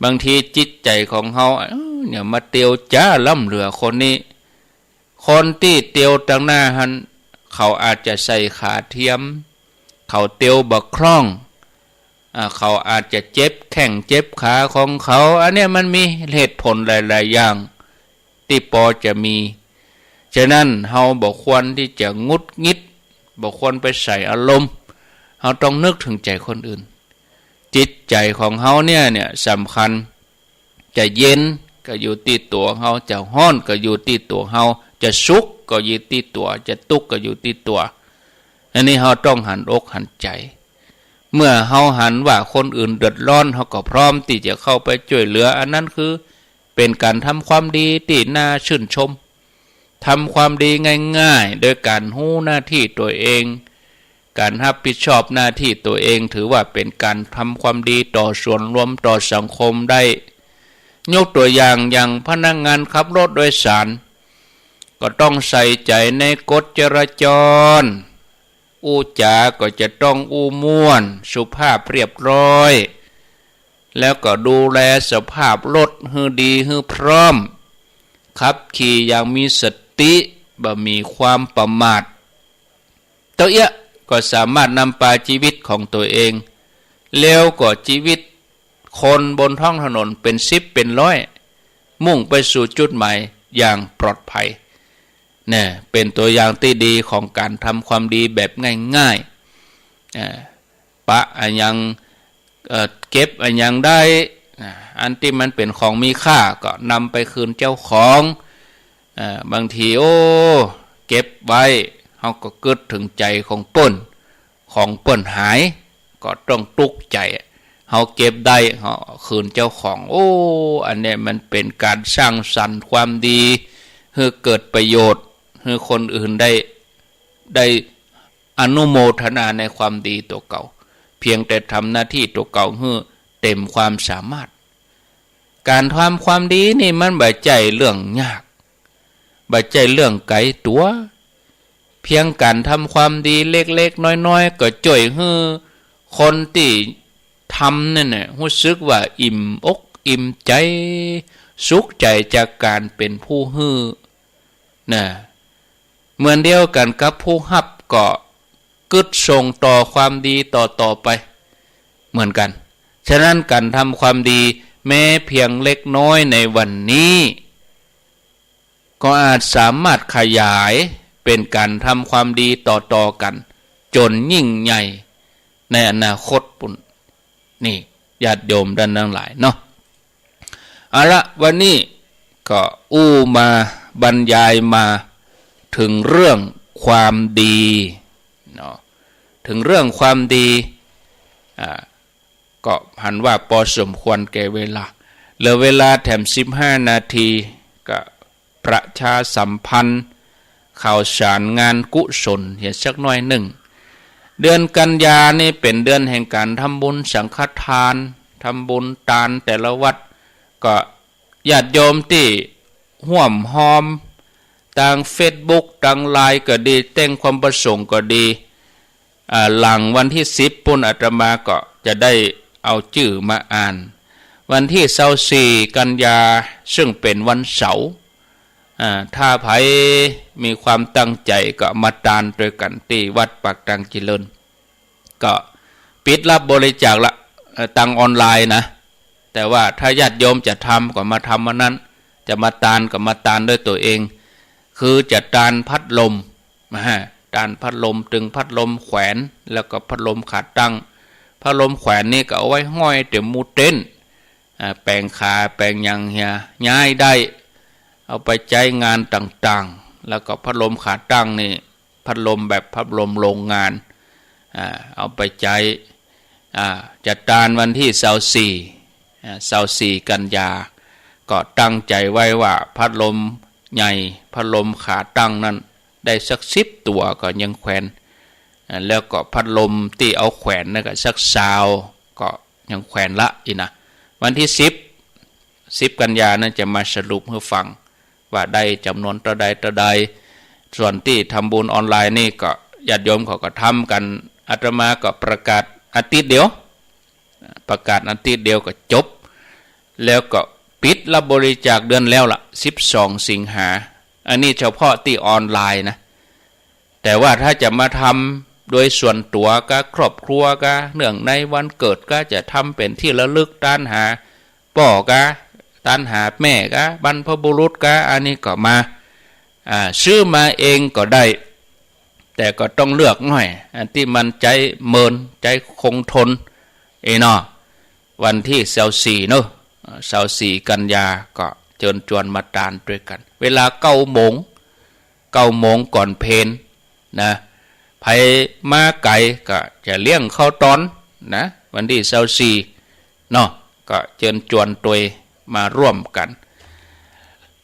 บางทีจิตใจของเฮาเนี่ยมาเตียวจ้าล่ำเหลือคนนี้คนที่เตียวตั้งหน้าหันเขาอาจจะใส่ขาเทียมเขาเตียวบักคล่องเขาอาจจะเจ็บแข้งเจ็บขาของเขาอันนี้มันมีเหตุผลหลายๆอย่างที่พอจะมีฉะนั้นเฮาบ่ควรที่จะงุดงิดบ่ควรไปใส่อารมณ์เฮาต้องนึกถึงใจคนอื่นจิตใจของเฮาเนี่ยสำคัญจะเย็นก็อยู่ที่ตัวเฮาจะร้อนก็อยู่ที่ตัวเฮาจะสุขก็อยู่ที่ตัวจะทุกข์ก็อยู่ที่ตัวอันนี้เฮาต้องหันอกหันใจ เมื่อเฮาหันว่าคนอื่นเดือดร้อนเฮาก็พร้อมที่จะเข้าไปช่วยเหลืออันนั้นคือเป็นการทำความดีที่น่าชื่นชมทำความดีง่ายๆโดยการรู้หน้าที่ตัวเองการรับผิดชอบหน้าที่ตัวเองถือว่าเป็นการทำความดีต่อส่วนรวมต่อสังคมได้ยกตัวอย่างพนักงานขับรถโดยสารก็ต้องใส่ใจในกฎจราจรอู้จาก็จะต้องอู้ม่วนสุภาพเรียบร้อยแล้วก็ดูแลสภาพรถให้ดีให้พร้อมขับขี่อย่างมีสติบ่มีความประมาทตัวเอี้ยก็สามารถนำพาชีวิตของตัวเองแล้วก็ชีวิตคนบนท้องถนนเป็น10เป็น100มุ่งไปสู่จุดหมายอย่างปลอดภัยเนี่ยเป็นตัวอย่างที่ดีของการทำความดีแบบง่ายๆปะอันยังเก็บอันยังได้อันที่มันเป็นของมีค่าก็นำไปคืนเจ้าของบางทีเก็บไว้เขาก็เกิดถึงใจของเปิ้นของเปิ้นหายก็ต้องตุกใจเขาเก็บได้เขาคืนเจ้าของอันนี้มันเป็นการสร้างสรรค์ความดีให้เกิดประโยชน์ให้คนอื่นได้อนุโมทนาในความดีตัวเก่าเพียงแต่ทำหน้าที่ตัวเก่าให้เต็มความสามารถการทำความดีนี่มันบ่ใจเรื่องยากบ่ใจเรื่องไกลตัวเพียงการทำความดีเล็กๆน้อยๆก็จ่วยให้คนที่ทำนั่นน่ะรู้สึกว่าอิ่มอกอิ่มใจสุขใจจากการเป็นผู้ให้นะเหมือนเดียวกันกับผู้รับก็กึศส่งต่อความดีต่อไปเหมือนกันฉะนั้นการทำความดีแม้เพียงเล็กน้อยในวันนี้ก็อาจสามารถขยายเป็นการทำความดีต่อกันจนยิ่งใหญ่ในอนาคตปุ่นนี่ญาติโยมท่านทั้งหลายเนาะเอาละวันนี้ก็มาบรรยายมาถึงเรื่องความดีเนาะถึงเรื่องความดีก็หันว่าพอสมควรแก่เวลาเหลือเวลาแถม15 นาทีก็ประชาสัมพันธ์ข่าวสารงานกุศลเห็นสักหน่อยหนึ่งเดือนกันยานี่เป็นเดือนแห่งการทำบุญสังฆทานทำบุญทานแต่ละวัดก็ญาติโยมที่ห่วมหอมทางเฟซบุ๊กทางไลน์ก็ดีแต่งความประสงค์ก็ดีหลังวันที่10ปุ่นอาตมาก็จะได้เอาชื่อมาอ่านวันที่24 กันยาซึ่งเป็นวันเสาร์ถ้าไผมีความตั้งใจก็มาทานด้วยกันที่วัดปากตังเจริญก็ปิดรับบริจาคละตังออนไลน์นะแต่ว่าถ้าญาติโยมจะทำก็มาทำวันนั้นจะมาทานก็มาทานด้วยตัวเองคือจะทานพัดลมทานพัดลมตึงพัดลมแขวนแล้วก็พัดลมขาตั้งพัดลมแขวนนี่ก็เอาไว้ห้อยเต็มมูเต้นแปลงขาแปลงยังเฮียย้ายได้เอาไปใช้งานต่างๆแล้วก็พัดลมขาตั้งนี่พัดลมแบบพัดลมโรงงานเอาไปใช้จัดการวันที่24 กันยาก็ตั้งใจไว้ว่าพัดลมใหญ่พัดลมขาตั้งนั้นได้สัก10 ตัวก็ยังแขวนแล้วก็พัดลมที่เอาแขวนนั่นก็สัก20ก็ยังแขวนละอีนะวันที่10 กันยานั้นจะมาสรุปให้ฟังว่าได้จำนวนต่อใดส่วนที่ทำบุญออนไลน์นี่ก็ญาติโยมเขาก็ทำกันอาตมาก็ประกาศอาทิตย์เดียวก็จบแล้วก็ปิดรับบริจาคเดือนแล้วล่ะ12 สิงหาอันนี้เฉพาะที่ออนไลน์นะแต่ว่าถ้าจะมาทำโดยส่วนตัวก็ครอบครัวก็เนื่องในวันเกิดก็จะทำเป็นที่ระลึกต้านหาพ่อก็ต้านหาแม่ก็บรรพบุรุษก็อันนี้ก็มาซื้อมาเองก็ได้แต่ก็ต้องเลือกหน่อยอันที่มันใจเมินใจคงทนเนาะวันที่24เนาะ24 กันยาก็เชิญชวนมาทานด้วยกันเวลา9 โมงก่อนเพลนะไผมาไก่ก็จะเลี้ยงข้าวตอน นะวันที่24เนาะก็เชิญชวนตัวมาร่วมกัน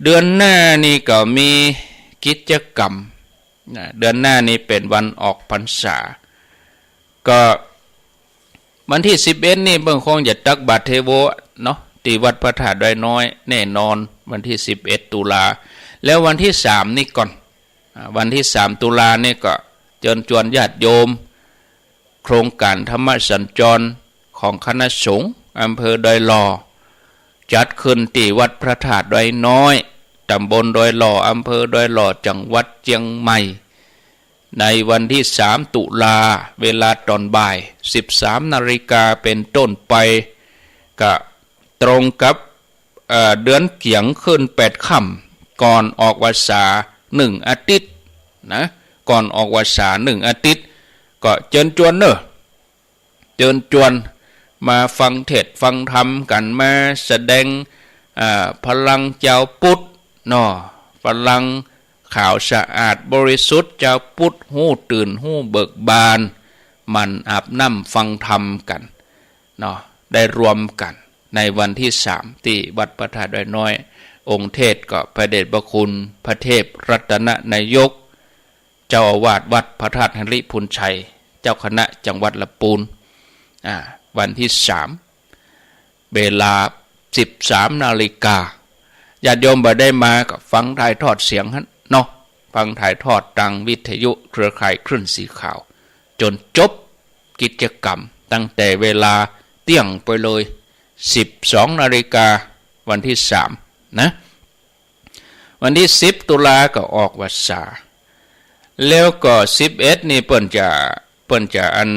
เดือนหน้านี่ก็มีกิจกรรมนะเดือนหน้านี้เป็นวันออกพรรษาก็วันที่11นี่เบิ่งคงจะตักบาตรเทโวเนาะที่วัดพระธาตุดอยน้อยแน่นอนวันที่11ตุลาแล้ววันที่3นี่ก่อนวันที่3ตุลานี่ก็เชิญชวนญาติโยมโครงการธรรมสัญจรของคณะสงฆ์อำเภอดอยหล่อจัดขึ้นที่วัดพระธาตุดอยน้อยตำบลดอยหล่ออำเภอดอยหล่อจังหวัดเชียงใหม่ในวันที่3ตุลาเวลาตอนบ่าย 13 นาฬิกาเป็นต้นไปก็ตรงกับเดือนเกียงขึ้น8ค่ำก่อนออกพรรษา1อาทิตย์นะก่อนออกพรรษา1อาทิตย์ก็เชิญชวนเชิญชวนมาฟังเทศน์ฟังธรรมกันมาแสดงพลังเจ้าพุทธเนาะพลังข่าวสะอาดบริสุทธิ์เจ้าพุทธหู้ตื่นหู้เบิกบานมันอาบน้ำฟังธรรมกันเนาะได้รวมกันในวันที่3ที่วัดพระธาตุดอยน้อยองค์เทศก็พระเดชพระคุณพระเทพรัตนนายกเจ้าอาวาสวัดพระธาตุหริพุนชัยเจ้าคณะจังหวัดลำพูนวันที่3เวลา 13 นาฬิกาญาติโยมบ่ได้มาก็ฟังถ่ายทอดเสียงเนาะฟังถ่ายทอดทางวิทยุเครือข่ายคลื่นสีขาวจนจบกิจกรรมตั้งแต่เวลาเที่ยงไปเลย12 นาฬิกาวันที่3นะวันที่10ตุลาก็ออกพรรษาแล้วก็11นี่เปิ้นจะอัน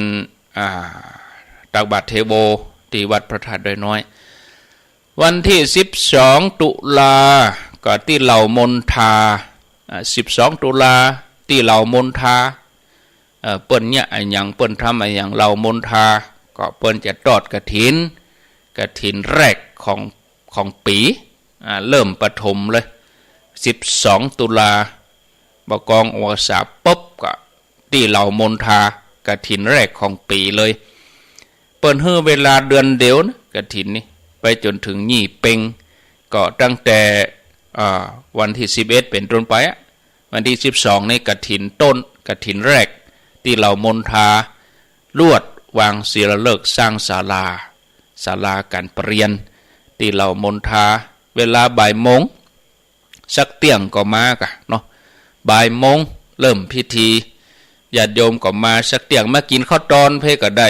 ตักบาตรเทโวที่วัดพระธาตุดอยน้อยวันที่12ตุลาก็ที่เหล่ามนทา12ตุลาที่เหล่ามนทาเปิ้นเนี่ยอย่างเปิ้นทำอย่างเหล่ามนทาก็เปิ้นจะทอดกฐินแรกของปีเริ่มปฐมเลย12ตุลาบกองอวสาปุ๊บก็ที่เหล่ามนทากฐินแรกของปีเลยเปิ้นให้เวลาเดือนเดียวนะกฐินนี่ไปจนถึงยี่เพ็งก็ตั้งแต่วันที่11เป็นต้นไปวันที่12นี่กฐินต้นกฐินแรกที่เหล่ามนทาลวดวางศิลาฤกษ์สร้างศาลาการเปลี่ยนที่เหล่ามนทาเวลาบ่ายโมงสักเที่ยงก็มากะเนาะบ่ายโมงเริ่มพิธีญาติโยมก็มาสักเที่ยงมากินข้าวตอนเพ่ก็ได้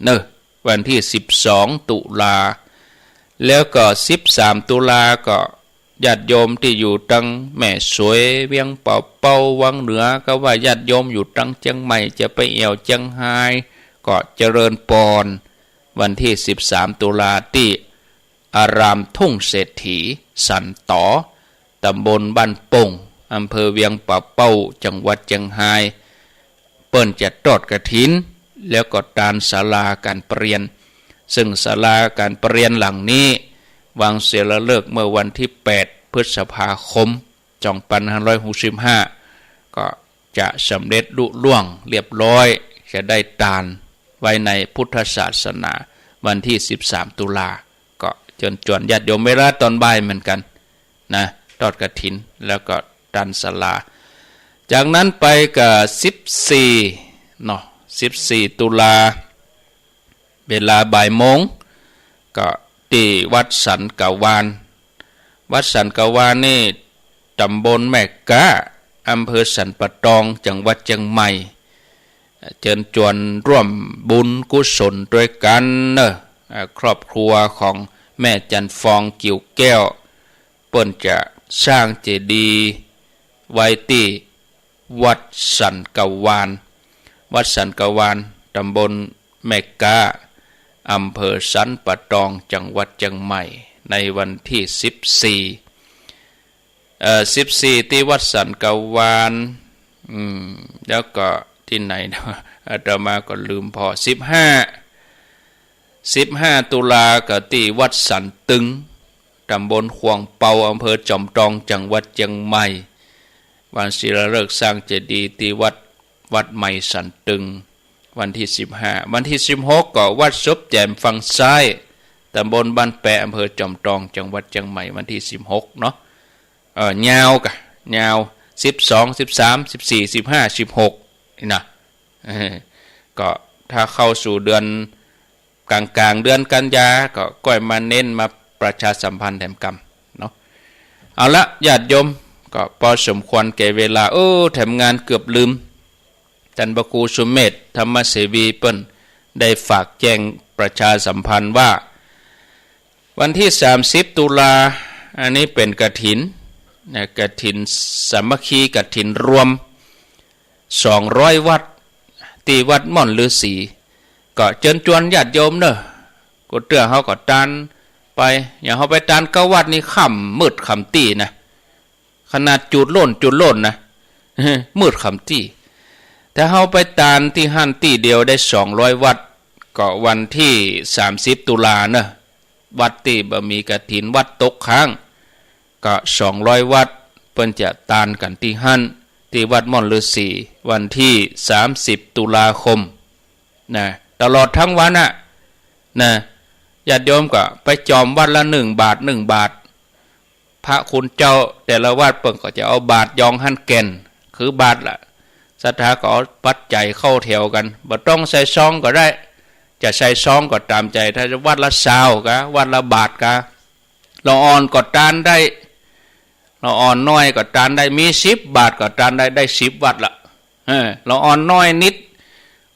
เนอะวันที่12ตุลาแล้วก็13ตุลาก็ญาติโยมที่อยู่ตังแม่สวยเวียงเป่าวังเหนือก็ว่าญาติโยมอยู่ตังเชียงใหม่จะไปเอวเชียงไฮ้ก็เจริญปอนวันที่13ตุลาที่อารามทุ่งเศรษฐีสันต่อตำบลบ้านป่งอำเภอเวียงป่าเป้าจังหวัดเชียงไฮ้เปิ้นจะทอดกฐินแล้วก็ตานศาลาการเปลี่ยนซึ่งศาลาการเปลี่ยนหลังนี้วางศิลาฤกษ์เมื่อวันที่8พฤษภาคม2565ก็จะสำเร็จลุล่วงเรียบร้อยจะได้ตานไว้ในพุทธศาสนาวันที่13ตุลาก็เชิญชวนญาติโยมเวลาตอนบ่ายเหมือนกันนะทอดกฐินแล้วก็ตานศาลาจากนั้นไปกับ14เนาะ14ตุลาเวลาบ่ายโมงก็ที่วัดสันกวานนี่ตำบลแม่กะอำเภอสันปะตองจังหวัดเชียงใหม่เชิญชวนร่วมบุญกุศลด้วยกันเนอะครอบครัวของแม่จันฟองกิ่วแก้วเปิ้นจะสร้างเจดีย์ไว้ที่วัดสันกวานตำบลแม่กะอำเภอสันปะตองจังหวัดเชียงใหม่ในวันที่14ที่วัดสันกวานแล้วก็ที่ไหนนะอาตมาก็ลืมพอ15ตุลาก็ที่วัดสันตึงตำบลขวงเปาอำเภอจอมทองจังหวัดเชียงใหม่วันศิลาฤกษ์สร้างเจดีย์ที่วัดใหม่สันตึง วันที่15วันที่16ก็วัดศพแจ่มฝั่งซ้ายตำบลบ้านแปะอำเภอจอมทองจังหวัดเชียงใหม่วันที่16เนาะยาวกะยาว12 13 14 15 16นี่นะก็ถ้าเข้าสู่เดือนกลางเดือนกันยาก็ก้อยมาเน้นมาประชาสัมพันธ์แถมกรรมเนาะเอาละญาติโยมก็พอสมควรแก่เวลาแถมงานเกือบลืมท่านพระครูสุเมธธรรมเสวีเปิ้นได้ฝากแจ้งประชาสัมพันธ์ว่าวันที่30ตุลาอันนี้เป็นกฐินกฐินสามัคคีกฐินรวม200วัดที่วัดม่อนฤาษีก็เชิญชวนญาติโยมเนอะก็เตือเขาก็ตานไปอย่างเขาไปตาน9วัดนี่ค่ำมืดค่ำตีนะขนาดจุดโล่นนะมืดค่ำตีถ้าเขาไปตานที่หั่นตีเดียวได้200วัดก็วันที่30ตุลาเนอะวัดที่บ่มีกฐินวัดตกค้างก็200วัดเปิ้นจะตานกันที่หั่นที่วัดม่อนฤาษีวันที่30ตุลาคมนะตลอดทั้งวันนะญาติโยมก็ไปจอมวัดละ1 บาท1 บาทพระคุณเจ้าแต่ละวัดเปิ้นก็จะเอาบาทยองหั่นแก่นคือบาทละศรัทธาก็เอาปัจจัยเข้าแถวกันบ่ต้องใส่ซองก็ได้จะใส่ซองก็ตามใจถ้าจะวัดละ20กะวัดละบาทกะเราอ่อนก็ตานได้เราอ่อนน้อยก็ตานได้มี10 บาทก็ตานได้10วัดละเราอ่อนน้อยนิด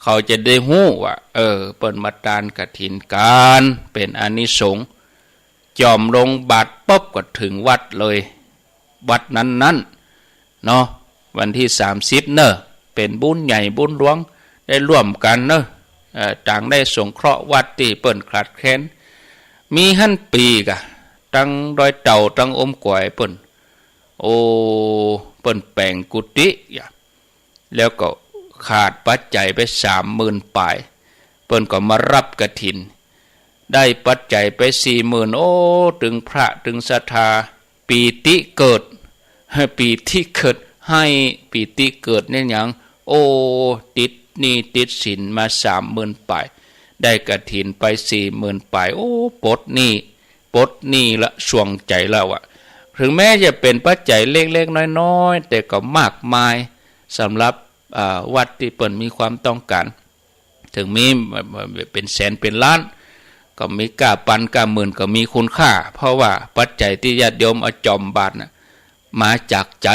เขาจะได้ฮู้ว่าเปิ้นมาตานกฐินการเป็นอานิสงส์จอมลงบาทปุ๊บก็ถึงวัดเลยวัดนั้นเนาะวันที่30เนอะเป็นบุญใหญ่บุญหลวงได้ร่วมกันเนอะต่างได้สงเคราะห์วัดที่เปิ้นขาดแคลนมีหั่นปีกะตั้งดอยเต่าตั้งอมก๋วยเปิ้นเปิ้นแปลงกุฏิแล้วก็ขาดปัจจัยไป30,000ปลายเปิ้นก็มารับกฐินได้ปัจจัยไป40,000ถึงพระถึงศรัทธาปีติเกิดปีที่เกิดให้ปีติเกิดเนี่ยหยังติดหนี้ติดสินมา30,000ปลายได้กฐินไป40,000ปลายปลดหนี้ละช่วงใจแล้วถึงแม้จะเป็นปัจจัยเล็กๆน้อยๆแต่ก็มากมายสำหรับวัดที่เปิ้นมีความต้องการถึงมีเป็นแสนเป็นล้านก็มีกล้าปันกล้าหมื่นก็มีคุณค่าเพราะว่าปัจจัยที่ญาติโยมเอาจอมบาทมาจากใจ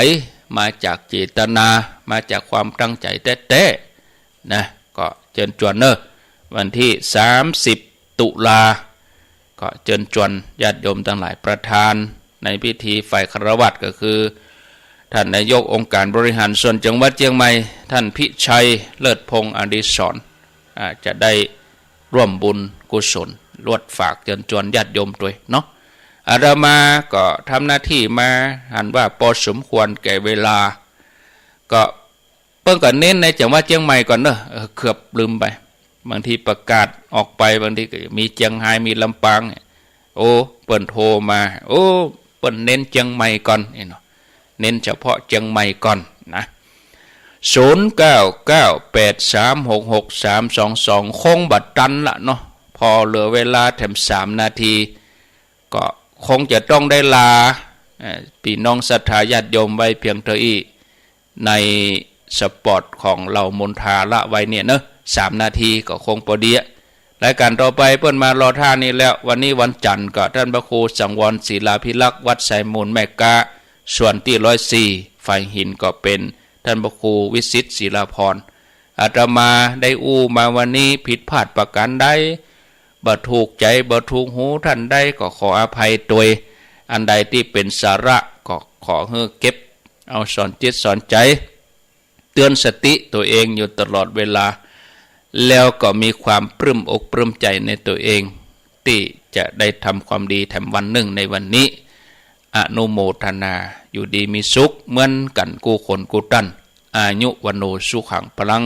มาจากเจตนามาจากความตั้งใจแท้ๆนะก็เชิญชวนเนอะวันที่30ตุลาก็เชิญชวนญาติโยมทั้งหลายประธานในพิธีฝ่ายคฤหัสถ์ก็คือท่านนายกองค์การบริหารส่วนจังหวัดเชียงใหม่ท่านพิชัยเลิศพงษ์อดิศรจะได้ร่วมบุญกุศลลวดฝากเชิญชวนญาติโยมด้วยเนาะอาตมาก็ทำหน้าที่มาหันว่าพอสมควรแก่เวลาก็เพิ่งก็เน้นในจังหวัดเชียงใหม่ก่อนเนอะเกือบลืมไปบางทีประกาศออกไปบางทีก็มีเชียงรายมีลำปางเปิ้นโทรมาเปิ้นเน้นเชียงใหม่ก่อนเนาะเน้นเฉพาะเชียงใหม่ก่อนนะ0998366322คงบัดตันละเนาะพอเหลือเวลาแถม3 นาทีก็คงจะต้องได้ลาพี่น้องศรัทธาญาติโยมไว้เพียงเท่านี้ในสปอร์ตของเรามนทาละไว้เนี่ยเนอะ3 นาทีก็คงพอดีรายการต่อไปเปิ้นมารอท่านี้แล้ววันนี้วันจันทร์ก็ท่านพระครูสังวรศิลาภิลักษ์วัดไสมูลแม่กาส่วนที่104ฝ่ายหินก็เป็นท่านพระครูวิสิตศิลาพรอาตมาได้มาวันนี้ผิดพลาดประการใดบ่ถูกใจบ่ถูกหูท่านใดก็ขออภัยโดยอันใดที่เป็นสาระก็ขอให้เก็บเอาสอนจิตสอนใจเตือนสติตัวเองอยู่ตลอดเวลาแล้วก็มีความปลื้มอกปลื้มใจในตัวเองที่จะได้ทำความดีแถมวันหนึ่งในวันนี้อนุโมทนาอยู่ดีมีสุขเหมือนกันกูคนกูตันอายุวันโนสุขังพลัง